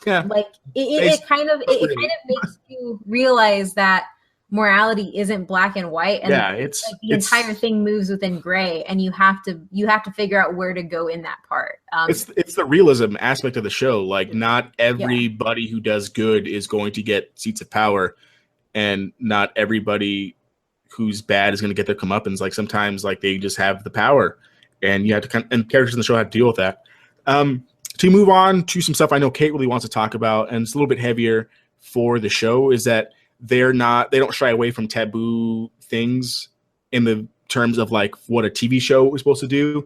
Yeah. Like it kind of makes you realize that morality isn't black and white, and it's like the entire thing moves within gray, and you have to figure out where to go in that part. It's the realism aspect of the show. Like not everybody who does good is going to get seats of power, and not everybody who's bad is going to get their comeuppance. Like sometimes like they just have the power, and you have to and characters in the show have to deal with that. To move on to some stuff I know Kate really wants to talk about, and it's a little bit heavier for the show, is that they don't shy away from taboo things in the terms of like what a TV show was supposed to do.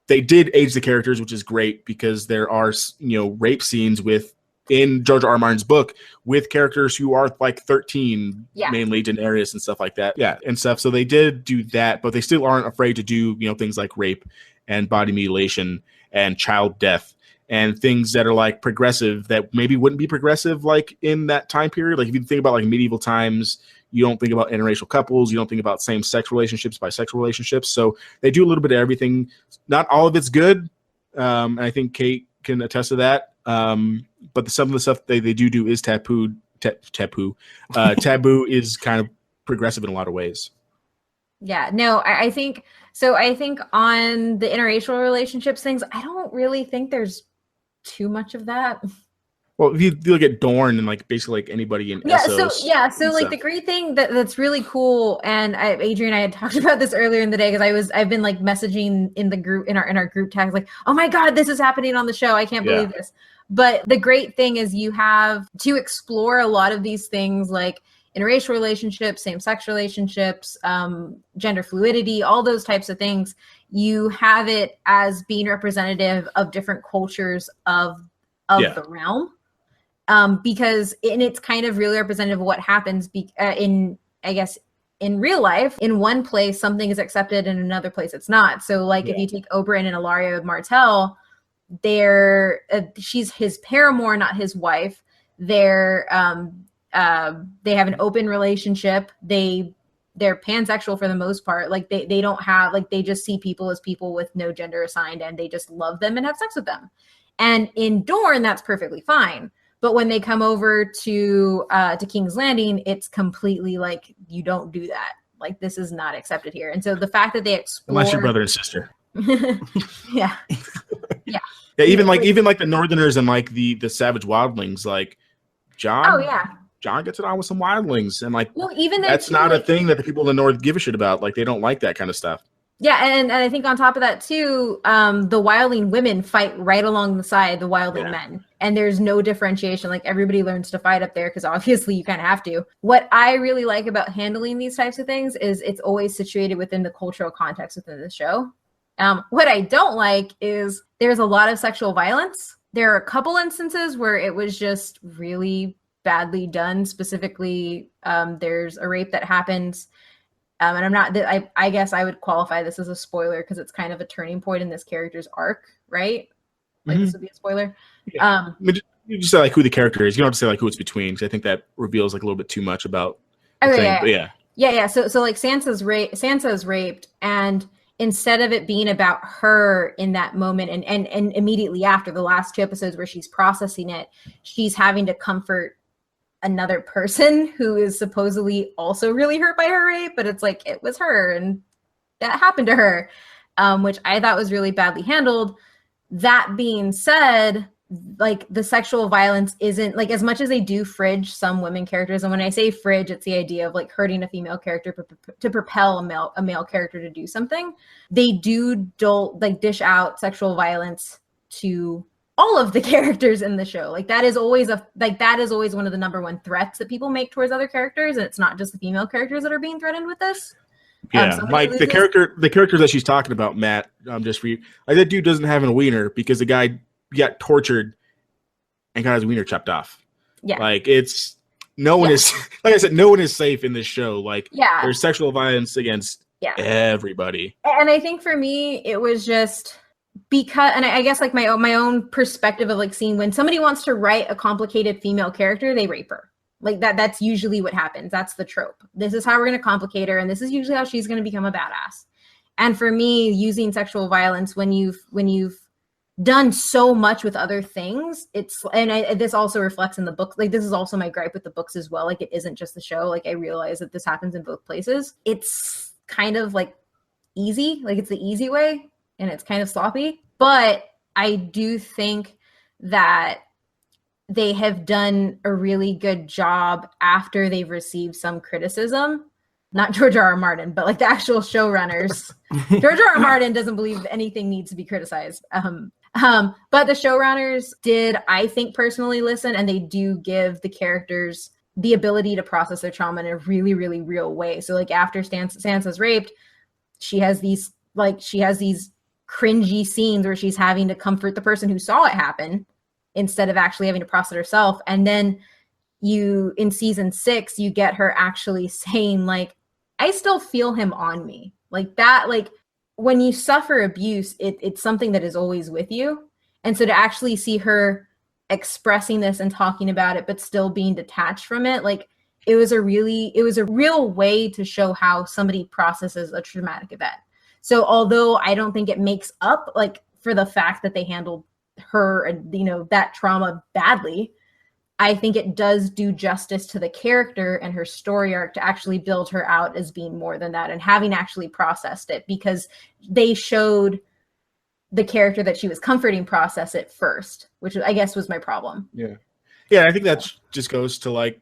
They did age the characters, which is great because there are, rape scenes with in George R. R. Martin's book with characters who are like 13, Yeah. mainly Daenerys and stuff like that. Yeah, and stuff. So they did do that, but they still aren't afraid to do, things like rape and body mutilation and child death and things that are like progressive that maybe wouldn't be progressive like in that time period. Like if you think about like medieval times, you don't think about interracial couples. You don't think about same-sex relationships, bisexual relationships. So they do a little bit of everything. Not all of it's good. And I think Kate can attest to that. But some of the stuff they do is taboo. Taboo is kind of progressive in a lot of ways. Yeah, no, I think so. I think on the interracial relationships things, I don't really think there's too much of that. Well, if you look at Dorne and like basically like anybody in Essos, so like the great thing that's really cool, and Adrian and I had talked about this earlier in the day because I've been like messaging in the group in our group tags like, oh my god, this is happening on the show, I can't believe this. But the great thing is you have to explore a lot of these things like interracial relationships, same-sex relationships, gender fluidity, all those types of things. You have it as being representative of different cultures of the realm. Because it's kind of really representative of what happens in real life. In one place, something is accepted, in another place, it's not. So, like if you take Oberyn and Ilaria Martell, she's his paramour, not his wife. They have an open relationship. They're pansexual for the most part. Like they don't have they just see people as people with no gender assigned, and they just love them and have sex with them. And in Dorne, that's perfectly fine. But when they come over to King's Landing, it's completely like, you don't do that. Like, this is not accepted here. And so the fact that they explore... Unless you're brother and sister. Yeah. Yeah, even the Northerners and like the savage wildlings, like John. Oh, yeah. John gets it on with some wildlings. And like, well, even that's not a thing that the people in the North give a shit about. Like, they don't like that kind of stuff. Yeah, and I think on top of that too, the wildling women fight right along the side the wildling men, and there's no differentiation. Like everybody learns to fight up there because obviously you kind of have to. What I really like about handling these types of things is it's always situated within the cultural context within the show. What I don't like is there's a lot of sexual violence. There are a couple instances where it was just really badly done. Specifically, there's a rape that happens. And I'm not, I guess I would qualify this as a spoiler because it's kind of a turning point in this character's arc, right? Like this would be a spoiler. Yeah. You just say like who the character is. You don't have to say like who it's between, because I think that reveals like a little bit too much about the thing. But yeah. So like Sansa's raped, and instead of it being about her in that moment and immediately after the last 2 episodes where she's processing it, she's having to comfort another person who is supposedly also really hurt by her rape, but it's like it was her and that happened to her, which I thought was really badly handled. That being said, like the sexual violence isn't like, as much as they do fridge some women characters, and when I say fridge, it's the idea of like hurting a female character to propel a male character to do something. They do dish out sexual violence to all of the characters in the show. Like that is always one of the number one threats that people make towards other characters, and it's not just the female characters that are being threatened with this. Like the characters that she's talking about, Matt, just for you, like that dude doesn't have a wiener because the guy got tortured and got his wiener chopped off. Yeah, like it's no one is like I said, no one is safe in this show. Like there's sexual violence against everybody. And I think for me, it was just because, and I guess like my own perspective of like seeing when somebody wants to write a complicated female character, they rape her. Like that's usually what happens. That's the trope. This is how we're going to complicate her, and this is usually how she's going to become a badass. And for me, using sexual violence when you've done so much with other things, this also reflects in the book. Like this is also my gripe with the books as well. Like it isn't just the show. Like I realize that this happens in both places. It's kind of like easy, like it's the easy way, and it's kind of sloppy. But I do think that they have done a really good job after they've received some criticism. Not George R. R. Martin, but like the actual showrunners. George R. R. Martin doesn't believe anything needs to be criticized. But the showrunners did, I think, personally listen, and they do give the characters the ability to process their trauma in a really, really real way. So like after Sansa's raped, she has these cringy scenes where she's having to comfort the person who saw it happen, instead of actually having to process it herself. And then in season 6, you get her actually saying, like, I still feel him on me. Like that, like when you suffer abuse, it's something that is always with you. And so to actually see her expressing this and talking about it, but still being detached from it, like it was a real way to show how somebody processes a traumatic event. So although I don't think it makes up like for the fact that they handled her and, you know, that trauma badly, I think it does do justice to the character and her story arc to actually build her out as being more than that and having actually processed it, because they showed the character that she was comforting process it first, which I guess was my problem. Yeah, I think that just goes to like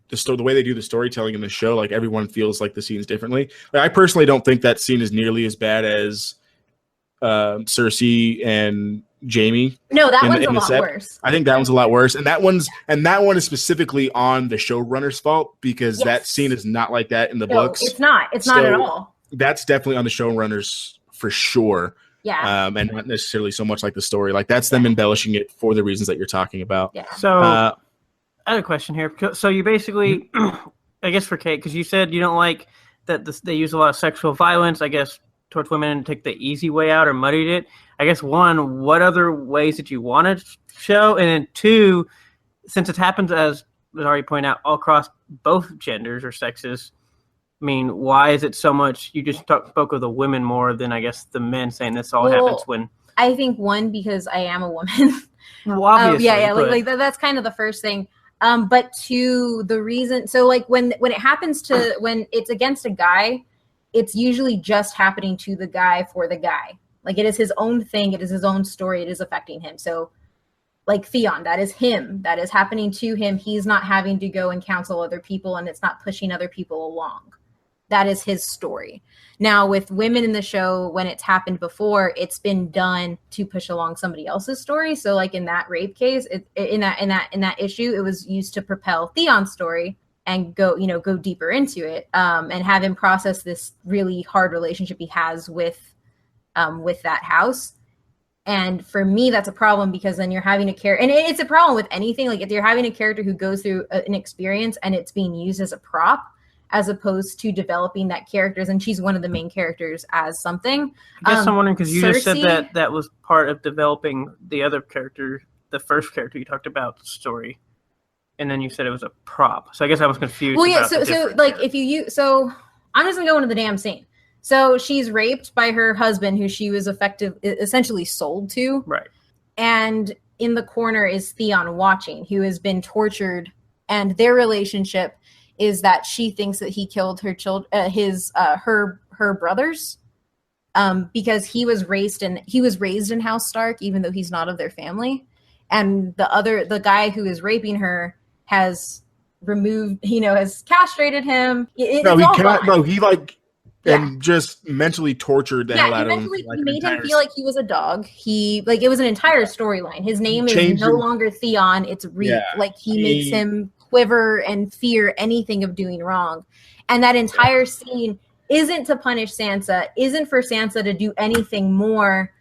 the way they do the storytelling in the show. Like everyone feels like the scenes differently. Like, I personally don't think that scene is nearly as bad as Cersei and Jamie. No, that one's a lot worse. I think that one's a lot worse, and that one is specifically on the showrunner's fault, because that scene is not like that in the books. It's not. It's not at all. That's definitely on the showrunners for sure. Yeah. And not necessarily so much like the story. Like that's them embellishing it for the reasons that you're talking about. Yeah. So I had a question here. So you basically, I guess for Kate, because you said you don't like that they use a lot of sexual violence, I guess, towards women and take the easy way out or muddied it. I guess, one, what other ways did you want to show? And then two, since it happens, as was already pointed out, all across both genders or sexes, I mean, why is it so much? You just spoke of the women more than, I guess, the men, saying this all happens when. I think one, because I am a woman. Well, obviously. Like that's kind of the first thing. But two, the reason, so like when it happens to, when it's against a guy, it's usually just happening to the guy for the guy. Like it is his own thing. It is his own story. It is affecting him. So like Theon, that is him. That is happening to him. He's not having to go and counsel other people, and it's not pushing other people along. That is his story. Now with women in the show, when it's happened before, it's been done to push along somebody else's story. So like in that rape case, in that issue, it was used to propel Theon's story and go deeper into it, and have him process this really hard relationship he has with that house. And for me, that's a problem, because then you're having a character, and it's a problem with anything. Like if you're having a character who goes through an experience and it's being used as a prop, as opposed to developing that characters, and she's one of the main characters as something. I guess I'm wondering, because you just said Cersei, that was part of developing the other character, the first character you talked about, the story, and then you said it was a prop. So I guess I was confused. Well, yeah. So like if so I'm just gonna go into the damn scene. So she's raped by her husband, who she was essentially sold to. Right. And in the corner is Theon watching, who has been tortured, and their relationship is that she thinks that he killed her her brothers, because he was raised in House Stark, even though he's not of their family. And the guy who is raping her has has castrated him. And just mentally tortured the hell out of him. He made him feel like he was a dog. It was an entire storyline. His name is no longer Theon. It's Reek. Yeah, like he makes him quiver and fear anything of doing wrong. And that entire scene isn't to punish Sansa, isn't for Sansa to do anything more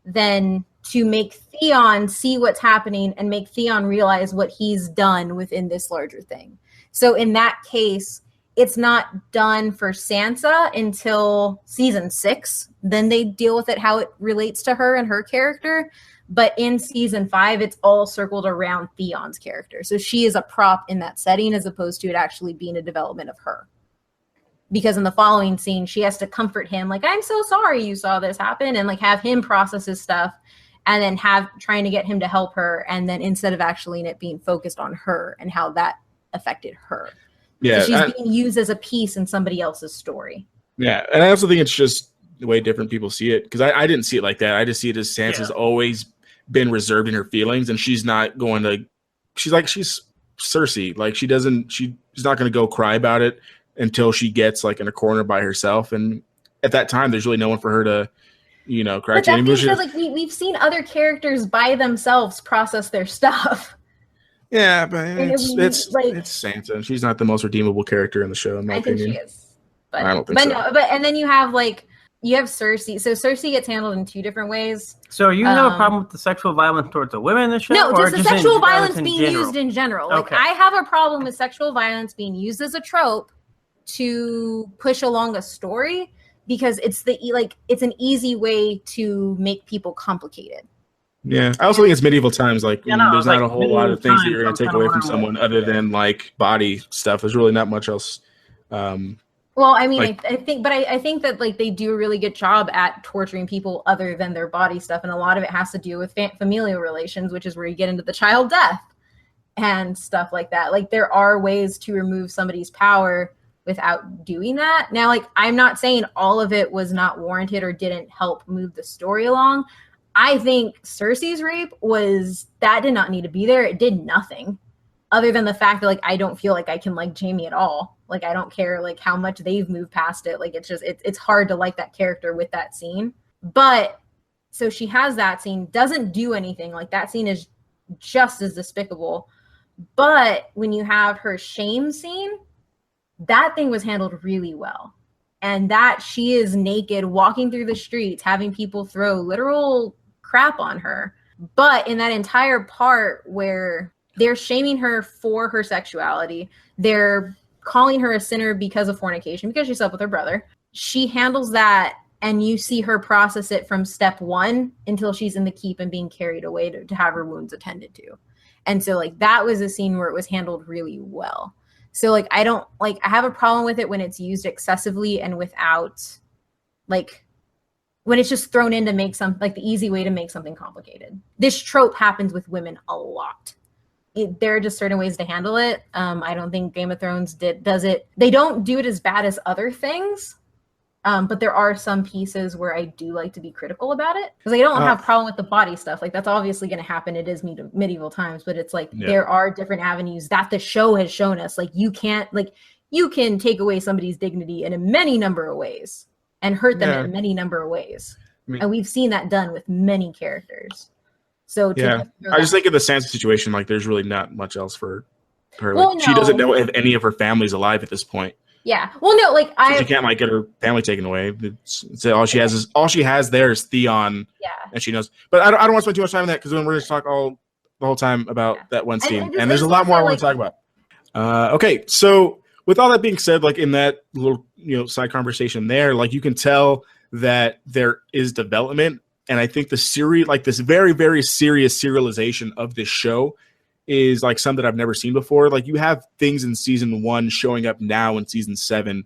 than to make Theon see what's happening and make Theon realize what he's done within this larger thing. So in that case, it's not done for Sansa until season 6. Then they deal with it, how it relates to her and her character. But in season 5, it's all circled around Theon's character. So she is a prop in that setting, as opposed to it actually being a development of her. Because in the following scene, she has to comfort him, like, I'm so sorry you saw this happen, and like have him process his stuff, and then trying to get him to help her. And then instead of actually it being focused on her and how that affected her. Yeah, so she's being used as a piece in somebody else's story. Yeah, and I also think it's just the way different people see it, because I didn't see it like that. I just see it as Sansa's always been reserved in her feelings, and she's not going to. She's Cersei. Like she's not going to go cry about it until she gets like in a corner by herself, and at that time, there's really no one for her to, cry to. But like we've seen other characters by themselves process their stuff. Yeah, but it's Sansa, and she's not the most redeemable character in the show, in my opinion. I think she is. But I don't think so. And then you have like you have Cersei. So Cersei gets handled in 2 different ways. So you have a problem with the sexual violence towards the women in the show? No, or just the sexual violence being general? used in general. Okay. Like, I have a problem with sexual violence being used as a trope to push along a story, because it's an easy way to make people complicated. Yeah, I also think it's medieval times. Like, Yeah, no, there's not like, a whole lot of things that you're going times, to take away from someone other than like body stuff. There's really not much else. Well, I mean, like- I think that like they do a really good job at torturing people other than their body stuff, and a lot of it has to do with familial relations, which is where you get into the child death and stuff like that. Like, there are ways to remove somebody's power without doing that. Now, like, I'm not saying all of it was not warranted or didn't help move the story along. I think Cersei's rape did not need to be there. It did nothing other than the fact that, like, I don't feel like I can like Jaime at all. Like, I don't care like how much they've moved past it. Like, it's just it's hard to like that character with that scene. But so she has that scene, doesn't do anything. Like, that scene is just as despicable. But when you have her shame scene, that thing was handled really well. And that she is naked, walking through the streets, having people throw literal crap on her. But in that entire part where they're shaming her for her sexuality, they're calling her a sinner because of fornication, because she slept with her brother, she handles that, and you see her process it from step 1 until she's in the keep and being carried away to have her wounds attended to. And so, like, that was a scene where it was handled really well. So, like, I have a problem with it when it's used excessively and without, like, when it's just thrown in to make the easy way to make something complicated. This trope happens with women a lot. There are just certain ways to handle it. I don't think Game of Thrones does it. They don't do it as bad as other things. But there are some pieces where I do like to be critical about it, because I don't have a problem with the body stuff. Like, that's obviously going to happen. It is medieval times, but it's like, there are different avenues that the show has shown us. Like, you can take away somebody's dignity in a many number of ways and hurt them in a many number of ways. And we've seen that done with many characters. So I just think in the Sansa situation, like, there's really not much else for her. Well, like, she doesn't know if any of her family's alive at this point. Yeah. Well, no, like, so she can't like get her family taken away. It's all she has there is Theon. Yeah. And she knows. But I don't want to spend too much time on that, because then we're going to talk the whole time about that one scene, and there's a lot more I want to talk about. Okay, so with all that being said, like, in that little side conversation there, like, you can tell that there is development, and I think the series, like, this very, very serious serialization of this show is like something that I've never seen before. Like, you have things in season 1 showing up now in season 7,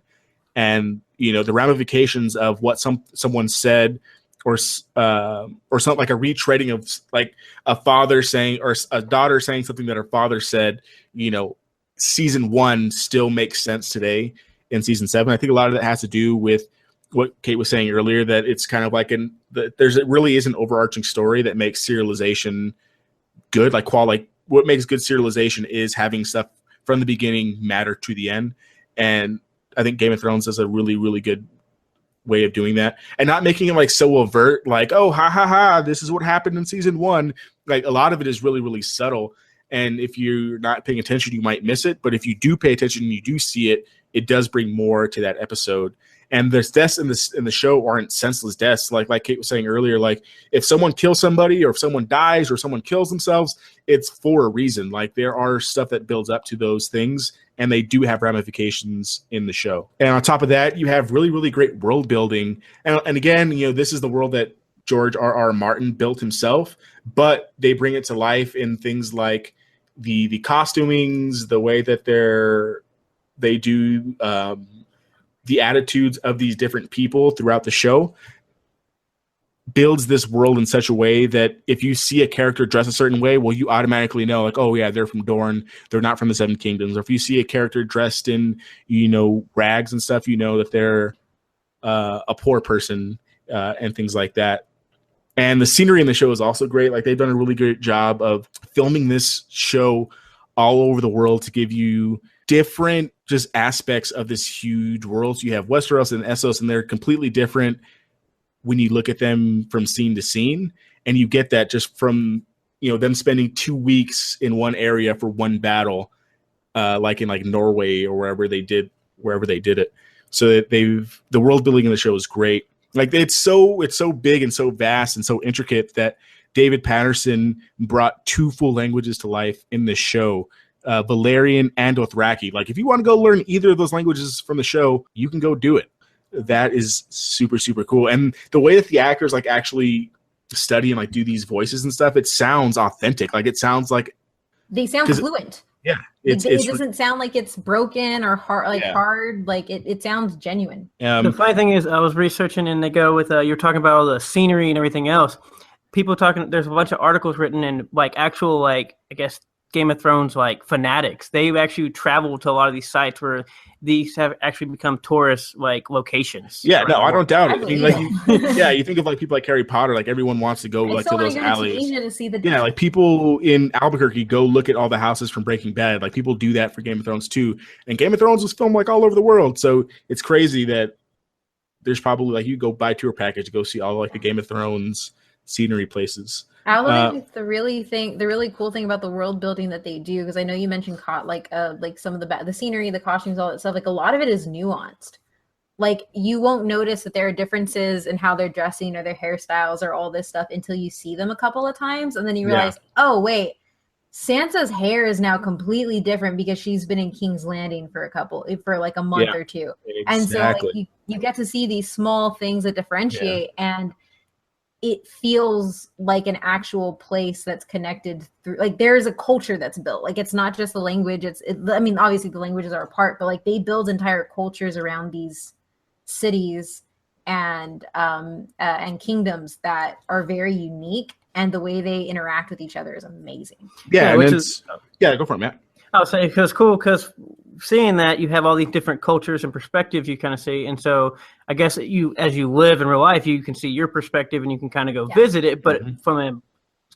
and the ramifications of what someone said, or something like a retreading of like a father saying, or a daughter saying something that her father said. Season 1 still makes sense today in season 7. I think a lot of that has to do with what Kate was saying earlier, that it really is an overarching story that makes serialization good. Like, what makes good serialization is having stuff from the beginning matter to the end. And I think Game of Thrones does a really, really good way of doing that, and not making it like so overt, like, oh, ha ha ha, this is what happened in season 1. Like, a lot of it is really, really subtle. And if you're not paying attention, you might miss it. But if you do pay attention and you do see it, it does bring more to that episode. And there's deaths in the show aren't senseless deaths. Like Kate was saying earlier, like, if someone kills somebody, or if someone dies, or someone kills themselves, it's for a reason. Like, there are stuff that builds up to those things, and they do have ramifications in the show. And on top of that, you have really, really great world building. And again, this is the world that George R.R. Martin built himself, but they bring it to life in things like the costumings, the way that they do the attitudes of these different people throughout the show, builds this world in such a way that if you see a character dressed a certain way, well, you automatically know, like, oh yeah, they're from Dorne, they're not from the Seven Kingdoms. Or if you see a character dressed in, rags and stuff, that they're a poor person, and things like that. And the scenery in the show is also great. Like, they've done a really great job of filming this show all over the world to give you different just aspects of this huge world. So you have Westeros and Essos, and they're completely different when you look at them from scene to scene. And you get that just from, them spending 2 weeks in one area for one battle, like in like Norway or wherever they did it. So that the world building in the show is great. Like it's so big and so vast and so intricate that David Patterson brought 2 full languages to life in this show, Valerian and Dothraki. Like if you want to go learn either of those languages from the show, you can go do it. That is super, super cool. And the way that the actors like actually study and like do these voices and stuff, it sounds authentic. Like it sounds like they sound fluent. Yeah. It doesn't sound like it's broken or hard. Like it sounds genuine. The funny thing is, I was researching, and they go with you're talking about all the scenery and everything else. People talking. There's a bunch of articles written in like actual like I guess Game of Thrones like fanatics. They've actually traveled to a lot of these sites where these have actually become tourist like locations. Yeah, no, I don't doubt it. I mean, like, you think of like people like Harry Potter. Like everyone wants to go like to those alleys. To see the like people in Albuquerque go look at all the houses from Breaking Bad. Like people do that for Game of Thrones too. And Game of Thrones was filmed like all over the world, so it's crazy that there's probably like you go buy a tour package to go see all like the Game of Thrones scenery places. I think the really cool thing about the world building that they do, because I know you mentioned like some of the scenery, the costumes, all that stuff. Like a lot of it is nuanced. Like you won't notice that there are differences in how they're dressing or their hairstyles or all this stuff until you see them a couple of times, and then you realize, oh wait, Sansa's hair is now completely different because she's been in King's Landing for like a month or two, and so like you get to see these small things that differentiate and. It feels like an actual place that's connected through, like there's a culture that's built. Like it's not just the language. I mean, obviously the languages are a part, but like they build entire cultures around these cities and kingdoms that are very unique. And the way they interact with each other is amazing. Yeah, go for it, Matt. I'll say because cool because seeing that you have all these different cultures and perspectives you kind of see, and so I guess as you live in real life, you can see your perspective and you can kind of go visit it. But from a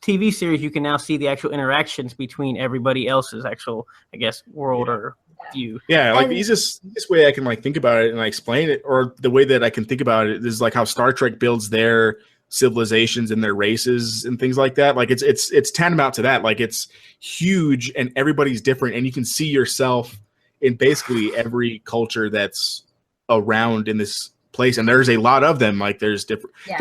TV series, you can now see the actual interactions between everybody else's actual, I guess, world or view. Yeah, like the easiest way I can like think about it and I explain it, or the way that I can think about it is like how Star Trek builds their civilizations and their races and things like that. Like it's tantamount to that. Like it's huge and everybody's different, and you can see yourself in basically every culture that's around in this place. And there's a lot of them. Like there's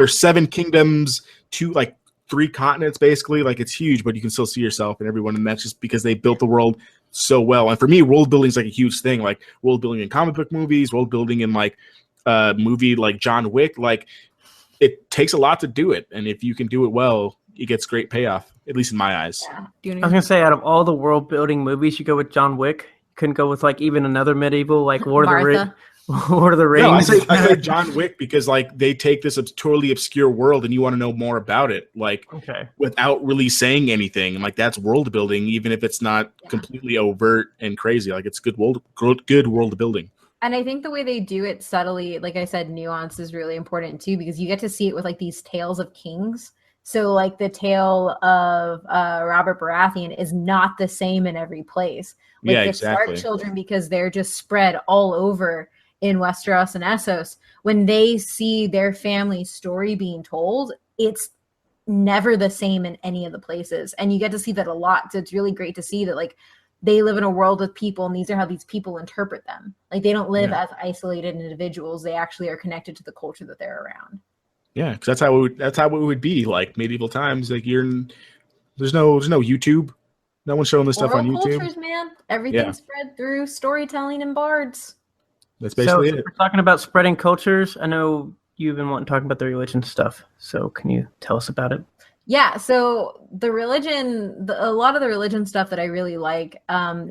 7 kingdoms, 3 continents, basically. Like it's huge, but you can still see yourself in everyone. And that's just because they built the world so well. And for me, world building is like a huge thing. Like world building in comic book movies, world building in like a movie like John Wick. Like it takes a lot to do it. And if you can do it well, it gets great payoff, at least in my eyes. Yeah. I was going to say, out of all the world building movies, you go with John Wick. Couldn't go with like even another medieval like Lord of the Rings. No, I say John Wick because like they take this totally obscure world and you want to know more about it, like without really saying anything. And like that's world building, even if it's not completely overt and crazy. Like it's good world building. And I think the way they do it subtly, like I said, nuance is really important too, because you get to see it with like these tales of kings. So like the tale of Robert Baratheon is not the same in every place. Like the Stark children, because they're just spread all over in Westeros and Essos, when they see their family's story being told, it's never the same in any of the places. And you get to see that a lot. So it's really great to see that like they live in a world with people, and these are how these people interpret them. Like they don't live as isolated individuals. They actually are connected to the culture that they're around. Yeah, because that's how it would be like medieval times. Like there's no YouTube. No one's showing this stuff on YouTube. Cultures, man. Everything's spread through storytelling and bards. That's basically it. We're talking about spreading cultures. I know you've been wanting to talk about the religion stuff. So can you tell us about it? Yeah, so the religion, a lot of the religion stuff that I really like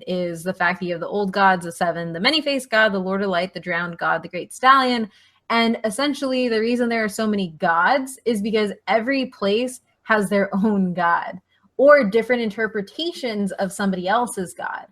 is the fact that you have the old gods, the 7, the many-faced god, the Lord of Light, the drowned god, the great stallion. And essentially the reason there are so many gods is because every place has their own god or different interpretations of somebody else's god.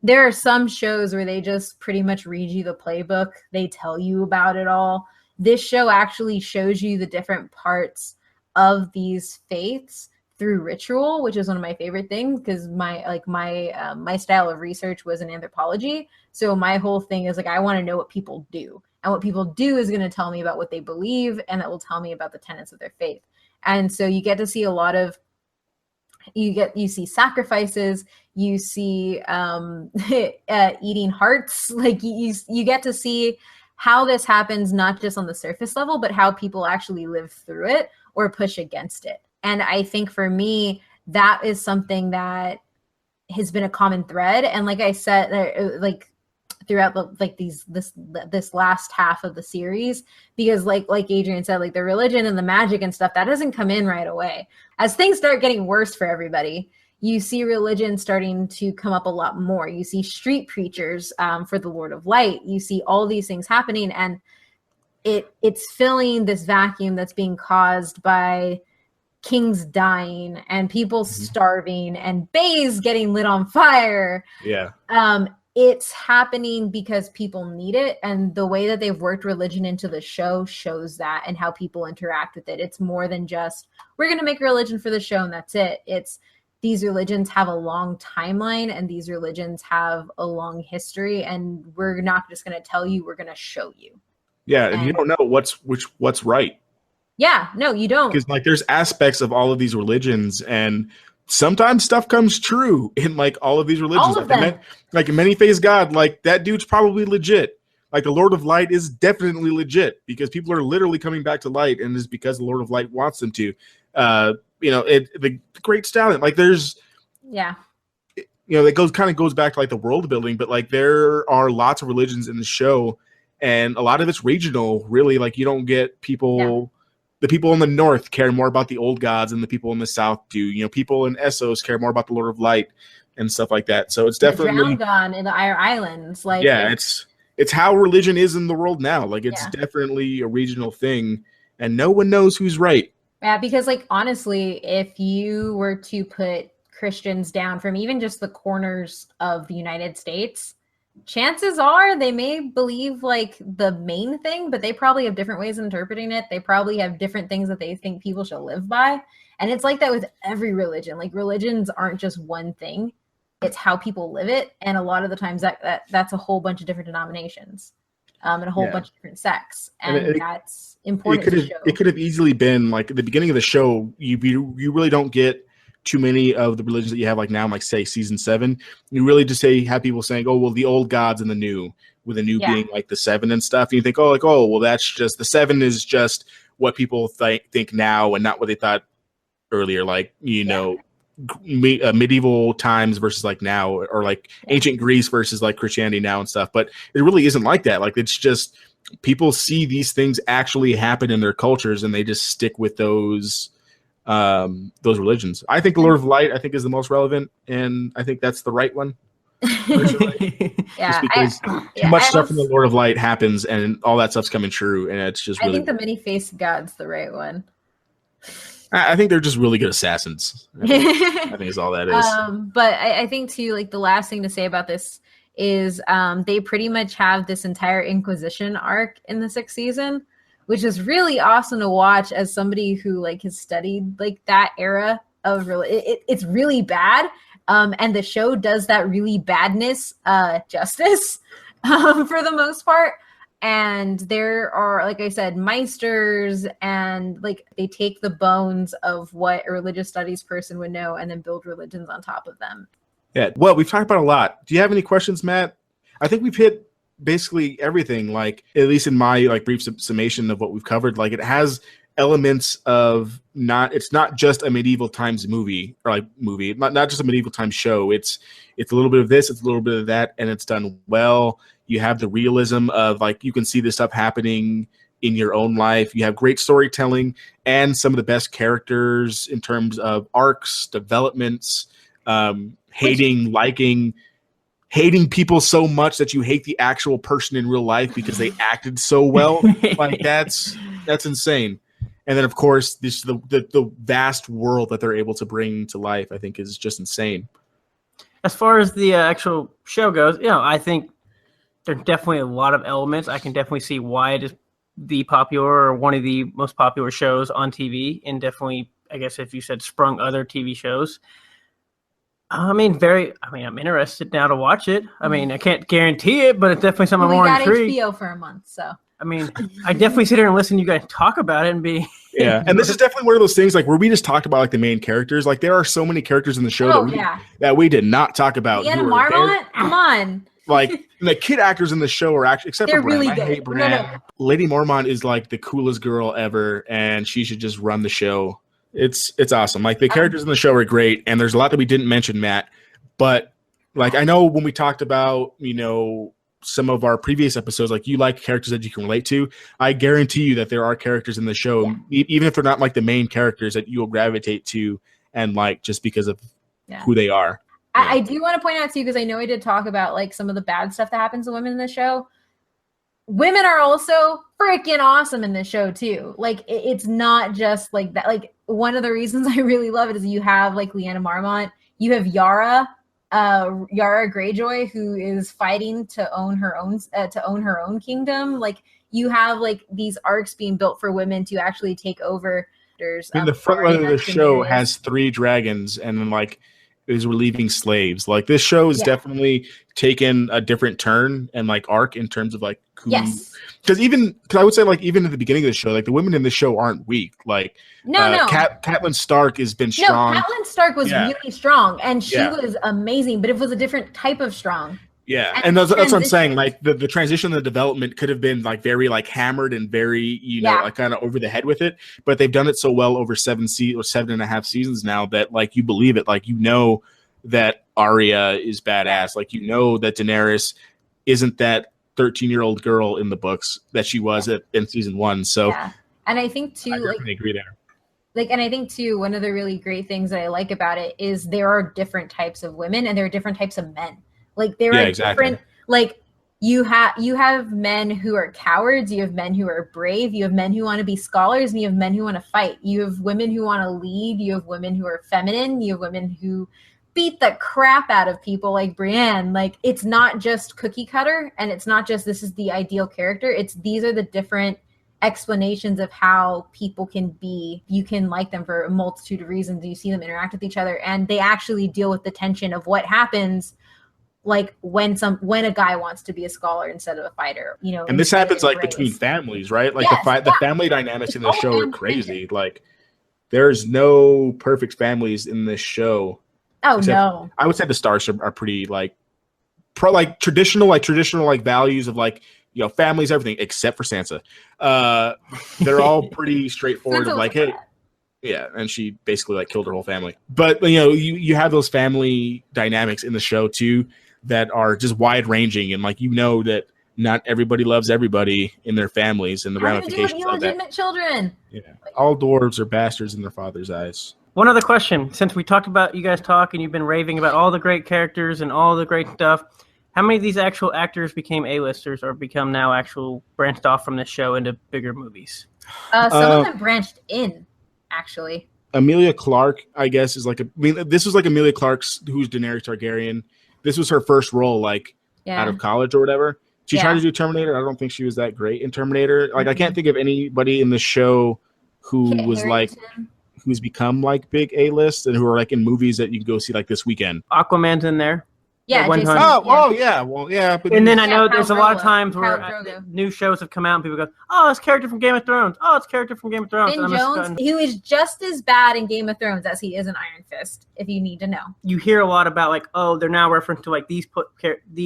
There are some shows where they just pretty much read you the playbook. They tell you about it all. This show actually shows you the different parts of these faiths through ritual, which is one of my favorite things because my style of research was in anthropology. So my whole thing is like I want to know what people do. And what people do is going to tell me about what they believe, and that will tell me about the tenets of their faith. And so you get to see a lot of you see sacrifices, you see eating hearts, like you get to see how this happens, not just on the surface level, but how people actually live through it or push against it. And I think for me, that is something that has been a common thread. And like I said, like throughout this last half of the series, because like Adrian said, like the religion and the magic and stuff, that doesn't come in right away. As things start getting worse for everybody, you see religion starting to come up a lot more. You see street preachers for the Lord of Light. You see all these things happening, and it's filling this vacuum that's being caused by kings dying and people starving and bays getting lit on fire. Yeah. It's happening because people need it, and the way that they've worked religion into the show shows that, and how people interact with it. It's more than just, we're going to make religion for the show and that's it. It's, these religions have a long timeline, and these religions have a long history, and we're not just going to tell you, we're going to show you. Yeah, and you don't know what's right. Yeah, no, you don't. Because like there's aspects of all of these religions, and sometimes stuff comes true in like all of these religions. All of them. Like many-faced God, like that dude's probably legit. Like the Lord of Light is definitely legit, because people are literally coming back to light, and it's because the Lord of Light wants them to. The great stallion. Like there's, it kind of goes back to like the world building, but like there are lots of religions in the show, and a lot of it's regional. Really, like you don't get people. Yeah. The people in the north care more about the old gods than the people in the south do. You know, people in Essos care more about the Lord of Light and stuff like that. So it's definitely Drowned in the Islands. Like, yeah, it's how religion is in the world now. Like it's definitely a regional thing, and no one knows who's right. Yeah, because like honestly, if you were to put Christians down from even just the corners of the United States, chances are they may believe like the main thing, but they probably have different ways of interpreting it. They probably have different things that they think people should live by. And it's like that with every religion. Like religions aren't just one thing. It's how people live it. And a lot of the times that's a whole bunch of different denominations and a whole bunch of different sects. And that's important to show. It could have easily been like at the beginning of the show, you really don't get too many of the religions that you have like now, like say season 7, you really just have people saying, oh, well, the old gods and the new, with the new being like the 7 and stuff. And you think, well, that's just the 7 is just what people think now and not what they thought earlier. Like, medieval times versus like now, or like ancient Greece versus like Christianity now and stuff. But it really isn't like that. Like it's just people see these things actually happen in their cultures, and they just stick with those religions. I think the Lord of Light, is the most relevant, and I think that's the right one. Just because too much stuff in the Lord of Light happens, and all that stuff's coming true, and it's just. I think the many-faced God's the right one. I think they're just really good assassins. I think is all that is. But I think too, like the last thing to say about this is, they pretty much have this entire Inquisition arc in the 6th season, which is really awesome to watch as somebody who like has studied like that era of it's really bad. And the show does that really badness justice for the most part. And there are, like I said, meisters, and like they take the bones of what a religious studies person would know and then build religions on top of them. Yeah. Well, we've talked about a lot. Do you have any questions, Matt? I think we've hit basically everything, like at least in my like brief summation of what we've covered. Like it has elements of it's not just a medieval times movie, or like not just a medieval times show. It's a little bit of this, it's a little bit of that, and it's done well. You have the realism of like you can see this stuff happening in your own life. You have great storytelling and some of the best characters in terms of arcs, developments, hating people so much that you hate the actual person in real life because they acted so well. Like that's insane. And then of course this the vast world that they're able to bring to life, I think is just insane. As far as the actual show goes, I think there's definitely a lot of elements. I can definitely see why it is the popular, or one of the most popular shows on TV, and definitely, I guess if you said sprung other TV shows. I'm interested now to watch it. I mean, I can't guarantee it, but it's definitely something more intrigued. We got HBO for a month, so. I mean, I definitely sit here and listen to you guys talk about it and be. Yeah, and this is definitely one of those things like where we just talked about like the main characters. Like there are so many characters in the show that we did not talk about. Yeah, Marvel, come on. Like the kid actors in the show are actually, except They're for Bran. really I good. hate Bran. No. Lady Mormont is like the coolest girl ever, and she should just run the show. It's awesome. Like the characters in the show are great, and there's a lot that we didn't mention, Matt. But like I know when we talked about, some of our previous episodes, like you like characters that you can relate to. I guarantee you that there are characters in the show, even if they're not like the main characters, that you'll gravitate to and like just because of who they are. I do want to point out too, because I know I did talk about like some of the bad stuff that happens to women in the show. Women are also freaking awesome in this show too. Like it's not just like that. Like one of the reasons I really love it is you have like Lyanna Mormont, you have Yara Greyjoy, who is fighting to own her own kingdom. Like you have like these arcs being built for women to actually take over. I mean, the front line of the show has 3 dragons, and then like is relieving slaves. Like this show is definitely taken a different turn and like arc in terms of like who. Yes. Because I would say like even at the beginning of the show, like the women in the show aren't weak. Like Catelyn Stark has been strong. No, Catelyn Stark was really strong, and she was amazing, but it was a different type of strong. Yeah, and that's what I'm saying. Like the transition, the development could have been like very like hammered and very like kind of over the head with it. But they've done it so well over 7.5 seasons now that like you believe it. Like that Arya is badass. Like that Daenerys isn't that 13-year-old girl in the books that she was in season 1. So and I think too, I definitely agree there. Like, and I think too, one of the really great things that I like about it is there are different types of women and there are different types of men. Like there are different, like you have men who are cowards, you have men who are brave, you have men who want to be scholars, and you have men who want to fight. You have women who want to lead, you have women who are feminine, you have women who beat the crap out of people like Brienne. Like it's not just cookie cutter, and it's not just this is the ideal character. These are the different explanations of how people can be. You can like them for a multitude of reasons. You see them interact with each other, and they actually deal with the tension of what happens like when a guy wants to be a scholar instead of a fighter, and this happens like between families, right? Like the family dynamics in the show are crazy. Like there's no perfect families in this show. Oh no, I would say the Starks are pretty like traditional values of like families, everything except for Sansa. They're all pretty straightforward of like, hey, and she basically like killed her whole family. But you have those family dynamics in the show too that are just wide ranging, and like that not everybody loves everybody in their families and the ramifications of that. Children. Yeah, all dwarves are bastards in their father's eyes. One other question, since we talked about you guys talk and you've been raving about all the great characters and all the great stuff, how many of these actual actors became A-listers or become now actual branched off from this show into bigger movies? Some of them branched in, actually. Emilia Clarke, I guess, is this was like Emilia Clarke's, who's Daenerys Targaryen. This was her first role, out of college or whatever. She tried to do Terminator. I don't think she was that great in Terminator. Like, I can't think of anybody in the show who was who's become like big A-list and who are like in movies that you can go see like this weekend. Aquaman's in there. Yeah, Jason, But and then I know there's a lot of times where new shows have come out and people go, "Oh, it's character from Game of Thrones. Oh, it's character from Game of Thrones." Finn Jones, who is just as bad in Game of Thrones as he is in Iron Fist, if you need to know. You hear a lot about like, oh, they're now referring to like these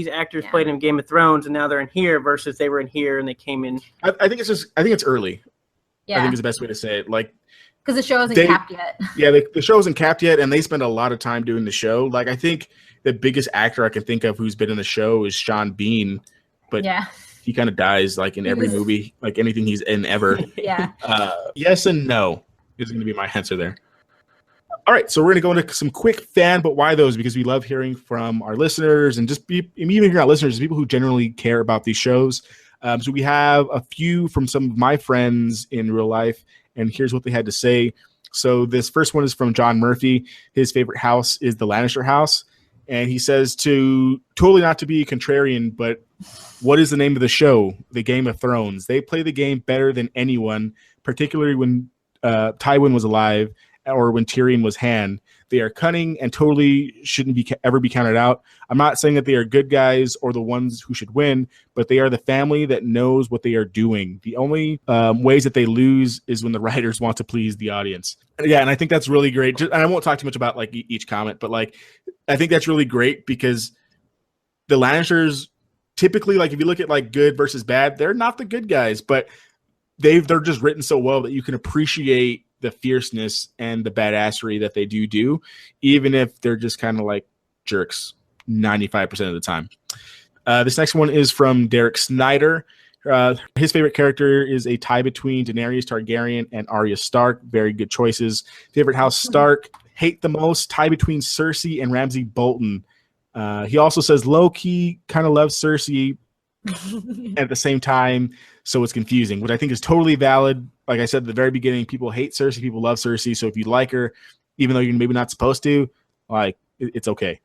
actors played in Game of Thrones and now they're in here versus they were in here and they came in. I think it's early. Yeah, I think is the best way to say it. Like, because the show isn't capped yet. Yeah, the show isn't capped yet, and they spend a lot of time doing the show. Like, I think the biggest actor I can think of who's been in the show is Sean Bean, but he kind of dies like in every movie, like anything he's in ever. Yes and no is going to be my answer there. All right, so we're going to go into some quick fan, but why those? Because we love hearing from our listeners and even if you're not listeners, people who generally care about these shows. So we have a few from some of my friends in real life, and here's what they had to say. So this first one is from John Murphy. His favorite house is the Lannister house. And he says totally not to be contrarian, but what is the name of the show? The Game of Thrones. They play the game better than anyone, particularly when Tywin was alive or when Tyrion was Han. They are cunning and totally shouldn't ever be counted out. I'm not saying that they are good guys or the ones who should win, but they are the family that knows what they are doing. The only ways that they lose is when the writers want to please the audience. Yeah, and I think that's really great. And I won't talk too much about like each comment, but like I think that's really great because the Lannisters typically, like if you look at like good versus bad, they're not the good guys, but they're just written so well that you can appreciate the fierceness and the badassery that they do, even if they're just kind of like jerks 95% of the time. This next one is from Derek Snyder. His favorite character is a tie between Daenerys Targaryen and Arya Stark. Very good choices. Favorite House Stark, hate the most, tie between Cersei and Ramsay Bolton. He also says low-key kind of loves Cersei at the same time, so it's confusing, which I think is totally valid. Like I said at the very beginning, people hate Cersei, people love Cersei, so if you like her, even though you're maybe not supposed to, like, it's okay.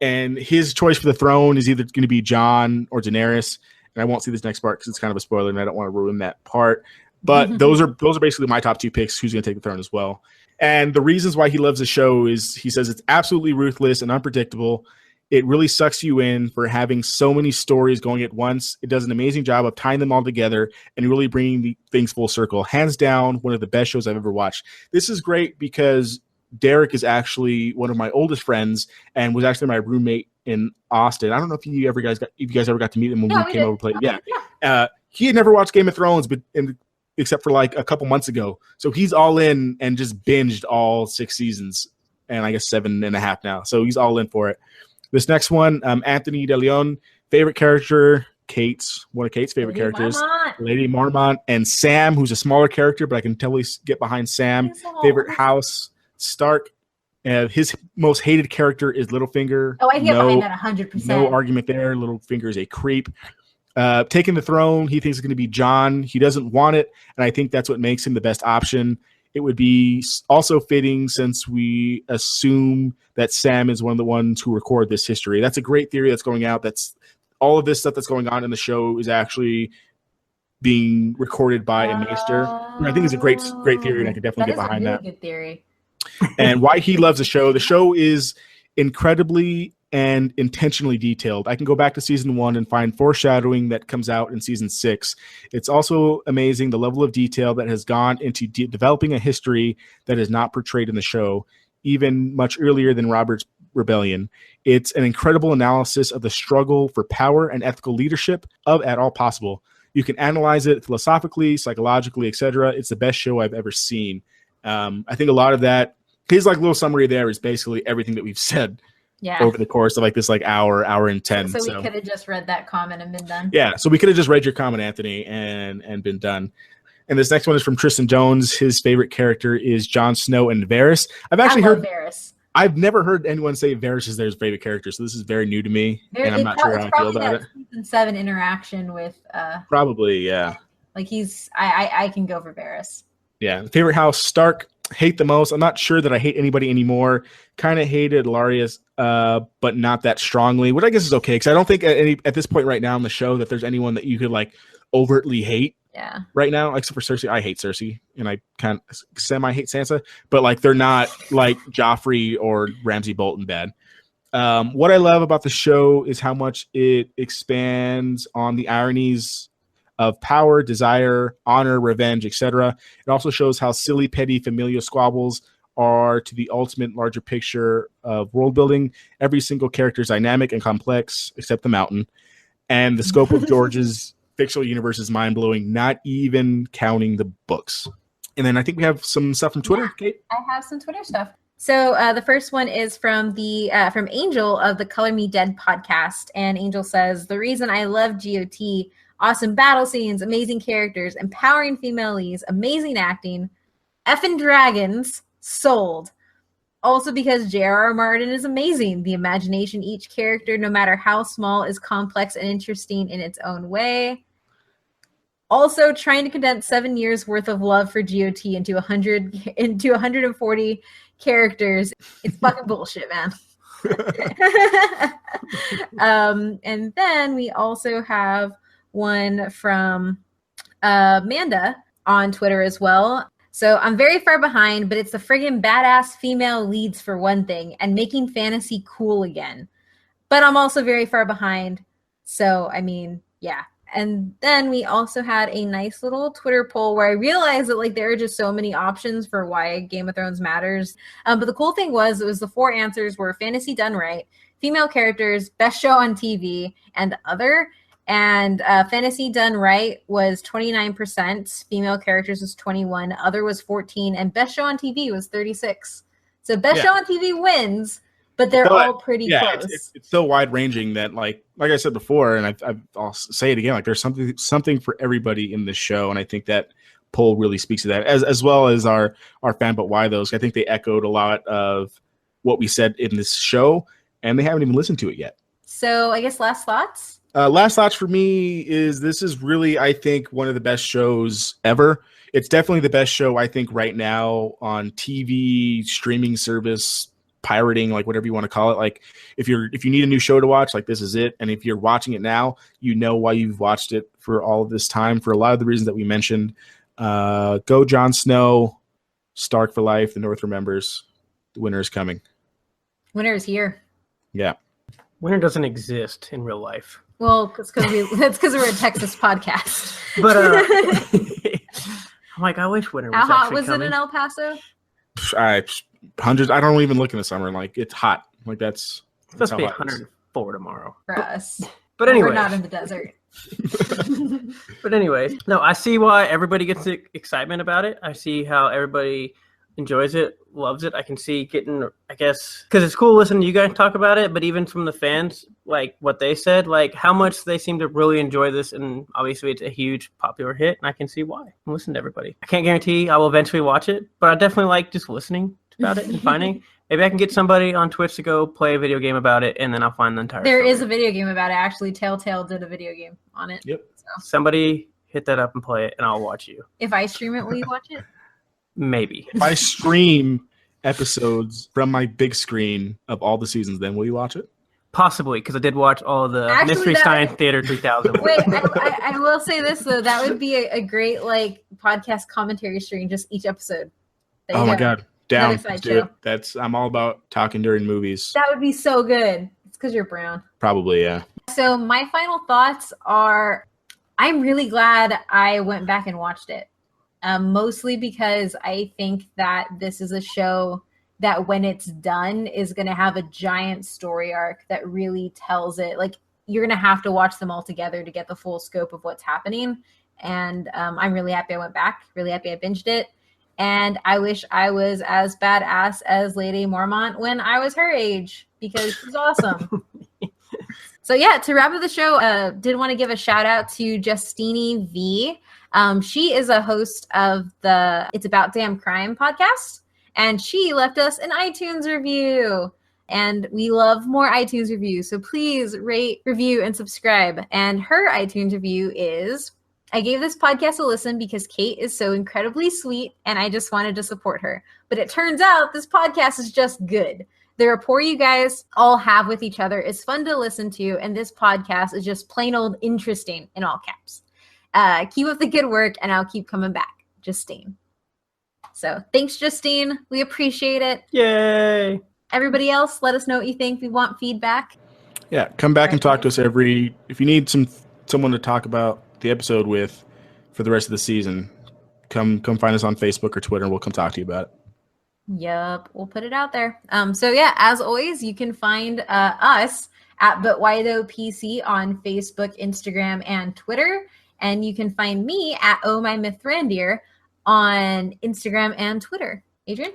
And his choice for the throne is either going to be Jon or Daenerys. And I won't see this next part because it's kind of a spoiler, and I don't want to ruin that part. But those are basically my top two picks. Who's going to take the throne as well? And the reasons why he loves the show is he says it's absolutely ruthless and unpredictable. It really sucks you in for having so many stories going at once. It does an amazing job of tying them all together and really bringing the things full circle. Hands down, one of the best shows I've ever watched. This is great because Derek is actually one of my oldest friends and was actually my roommate in Austin. I don't know if you guys ever got to meet him when we came over to play. Yeah. He had never watched Game of Thrones, except for like a couple months ago. So he's all in and just binged all 6 seasons, and I guess 7.5 now. So he's all in for it. This next one, Anthony De Leon, favorite character, one of Kate's favorite characters, Lady Marmont, and Sam, who's a smaller character, but I can totally get behind Sam. Favorite house, Stark. His most hated character is Littlefinger. Oh, I get behind that 100%. No argument there. Littlefinger is a creep. Taking the throne, he thinks it's going to be Jon. He doesn't want it, and I think that's what makes him the best option. It would be also fitting since we assume that Sam is one of the ones who record this history. That's a great theory that's going out. That's all of this stuff that's going on in the show is actually being recorded by a maester. And I think it's a great theory, and I can definitely get behind that. Good theory. And why he loves the show. The show is incredibly and intentionally detailed. I can go back to season 1 and find foreshadowing that comes out in season 6. It's also amazing the level of detail that has gone into developing a history that is not portrayed in the show, even much earlier than Robert's Rebellion. It's an incredible analysis of the struggle for power and ethical leadership at all possible. You can analyze it philosophically, psychologically, etc. It's the best show I've ever seen. I think a lot of that, his like little summary there is basically everything that we've said over the course of like this like hour and 10. So we could have just read that comment and been done. Yeah, so we could have just read your comment, Anthony, and been done. And this next one is from Tristan Jones. His favorite character is Jon Snow and Varys. I've actually heard Varys. I've never heard anyone say Varys is their favorite character, so this is very new to me, and I'm not sure how I feel about it. Season 7 interaction with probably, yeah. Like I can go for Varys. Yeah, favorite house, Stark. Hate the most. I'm not sure that I hate anybody anymore. Kind of hated Larius, but not that strongly, which I guess is okay because I don't think at this point right now in the show that there's anyone that you could like overtly hate. Yeah. Right now, except for Cersei, I hate Cersei, and I kind of semi-hate Sansa, but like they're not like Joffrey or Ramsay Bolton bad. What I love about the show is how much it expands on the ironies of power, desire, honor, revenge, etc. It also shows how silly, petty, familial squabbles are to the ultimate larger picture of world building. Every single character is dynamic and complex, except the mountain. And the scope of George's fictional universe is mind-blowing, not even counting the books. And then I think we have some stuff from Twitter, Kate? I have some Twitter stuff. So the first one is from from Angel of the Color Me Dead podcast. And Angel says, the reason I love GOT, awesome battle scenes, amazing characters, empowering female leads, amazing acting, effing dragons, sold. Also because J.R.R. Martin is amazing. The imagination each character, no matter how small, is complex and interesting in its own way. Also, trying to condense 7 years worth of love for GOT into 140 characters. It's fucking bullshit, man. And then we also have one from Amanda on Twitter as well. So I'm very far behind, but it's the friggin' badass female leads for one thing and making fantasy cool again. But I'm also very far behind. So, I mean, yeah. And then we also had a nice little Twitter poll where I realized that like there are just so many options for why Game of Thrones matters. But the cool thing was, it was the 4 answers were fantasy done right, female characters, best show on TV, and other. And fantasy done right was 29%, female characters was 21%, other was 14%, and best show on TV was 36%. So best show on TV wins, but they're all pretty close. It's so wide ranging that like I said before, and I'll say it again, like there's something for everybody in this show, and I think that poll really speaks to that, as well as our fan but why those. I think they echoed a lot of what we said in this show, and they haven't even listened to it yet. So I guess last thoughts. Last thoughts for me is this is really, I think, one of the best shows ever. It's definitely the best show, I think, right now on TV, streaming service, pirating, like whatever you want to call it. Like if you need a new show to watch, like this is it. And if you're watching it now, you know why you've watched it for all of this time, for a lot of the reasons that we mentioned. Go Jon Snow, Stark for life, the North remembers. The winter is coming. Winter is here. Yeah. Winter doesn't exist in real life. Well, that's because we're a Texas podcast. But I'm like, I wish winter was How hot was coming. it in El Paso? Hundreds. I don't even look in the summer. Like it's hot. Like that's supposed to be 104 tomorrow. For us. But anyway, we're not in the desert. But anyway, no, I see why everybody gets excitement about it. I see how everybody enjoys it, loves it. I can see getting, I guess, because it's cool listening to you guys talk about it, but even from the fans, like what they said, like how much they seem to really enjoy this, and obviously it's a huge popular hit, and I can see why. Listen to everybody. I can't guarantee I will eventually watch it, but I definitely like just listening about it and finding. Maybe I can get somebody on Twitch to go play a video game about it, and then I'll find the entire There story. Is a video game about it. Actually, Telltale did a video game on it. Yep. So. Somebody hit that up and play it, and I'll watch you. If I stream it, will you watch it? Maybe. If I stream episodes from my big screen of all the seasons, then will you watch it? Possibly, because I did watch all of the Actually, Mystery Science Theater 3000. Wait, I will say this, though. That would be a great like podcast commentary stream, just each episode. Oh, my God. Down. Another Let's side do show. it. I'm all about talking during movies. That would be so good. It's because you're brown. Probably, yeah. So my final thoughts are, I'm really glad I went back and watched it. Mostly because I think that this is a show that when it's done is going to have a giant story arc that really tells it. Like you're going to have to watch them all together to get the full scope of what's happening. And I'm really happy I went back, really happy I binged it. And I wish I was as badass as Lady Mormont when I was her age, because she's awesome. So yeah, to wrap up the show, did want to give a shout out to Justine V. She is a host of the It's About Damn Crime podcast, and she left us an iTunes review. And we love more iTunes reviews, so please rate, review, and subscribe. And her iTunes review is, I gave this podcast a listen because Kate is so incredibly sweet, and I just wanted to support her. But it turns out this podcast is just good. The rapport you guys all have with each other is fun to listen to, and this podcast is just plain old interesting in all caps. Keep up the good work, and I'll keep coming back. Justine. So thanks, Justine. We appreciate it. Yay. Everybody else, let us know what you think. We want feedback. Yeah, come back and talk to us if you need someone to talk about the episode with for the rest of the season, come find us on Facebook or Twitter, and we'll come talk to you about it. Yep, we'll put it out there. So yeah, as always, you can find us at But Why Though PC on Facebook, Instagram, and Twitter. And you can find me at Oh My Mithrandir on Instagram and Twitter. Adrian?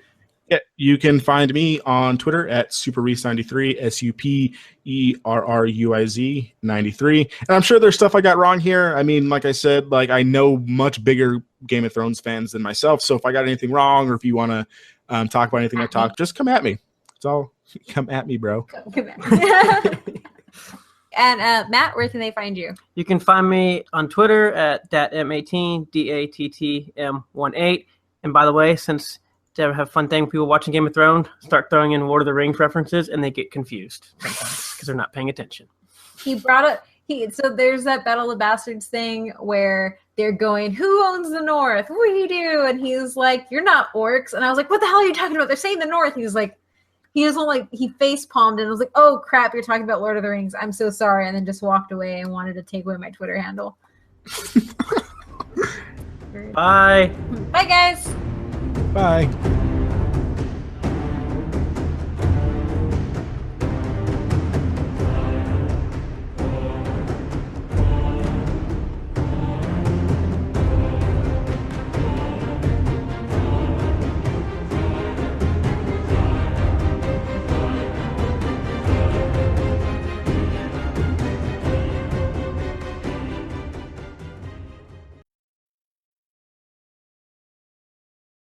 Yeah, you can find me on Twitter at Superruiz93, SUPERRUIZ 93. And I'm sure there's stuff I got wrong here. I mean, like I said, like I know much bigger Game of Thrones fans than myself. So if I got anything wrong, or if you want to talk about anything just come at me. It's all, come at me, bro. Come at me. And Matt, where can they find you? You can find me on Twitter at datm18, DATTM18. And by the way, since to have a fun thing with people watching Game of Thrones, start throwing in Lord of the Rings references, and they get confused sometimes because they're not paying attention. He brought up, so there's that Battle of Bastards thing where they're going, who owns the North? We do. And he's like, you're not orcs. And I was like, what the hell are you talking about? They're saying the North. He was like, he face palmed and I was like, oh crap, you're talking about Lord of the Rings. I'm so sorry. And then just walked away and wanted to take away my Twitter handle. Bye. Bye, guys. Bye.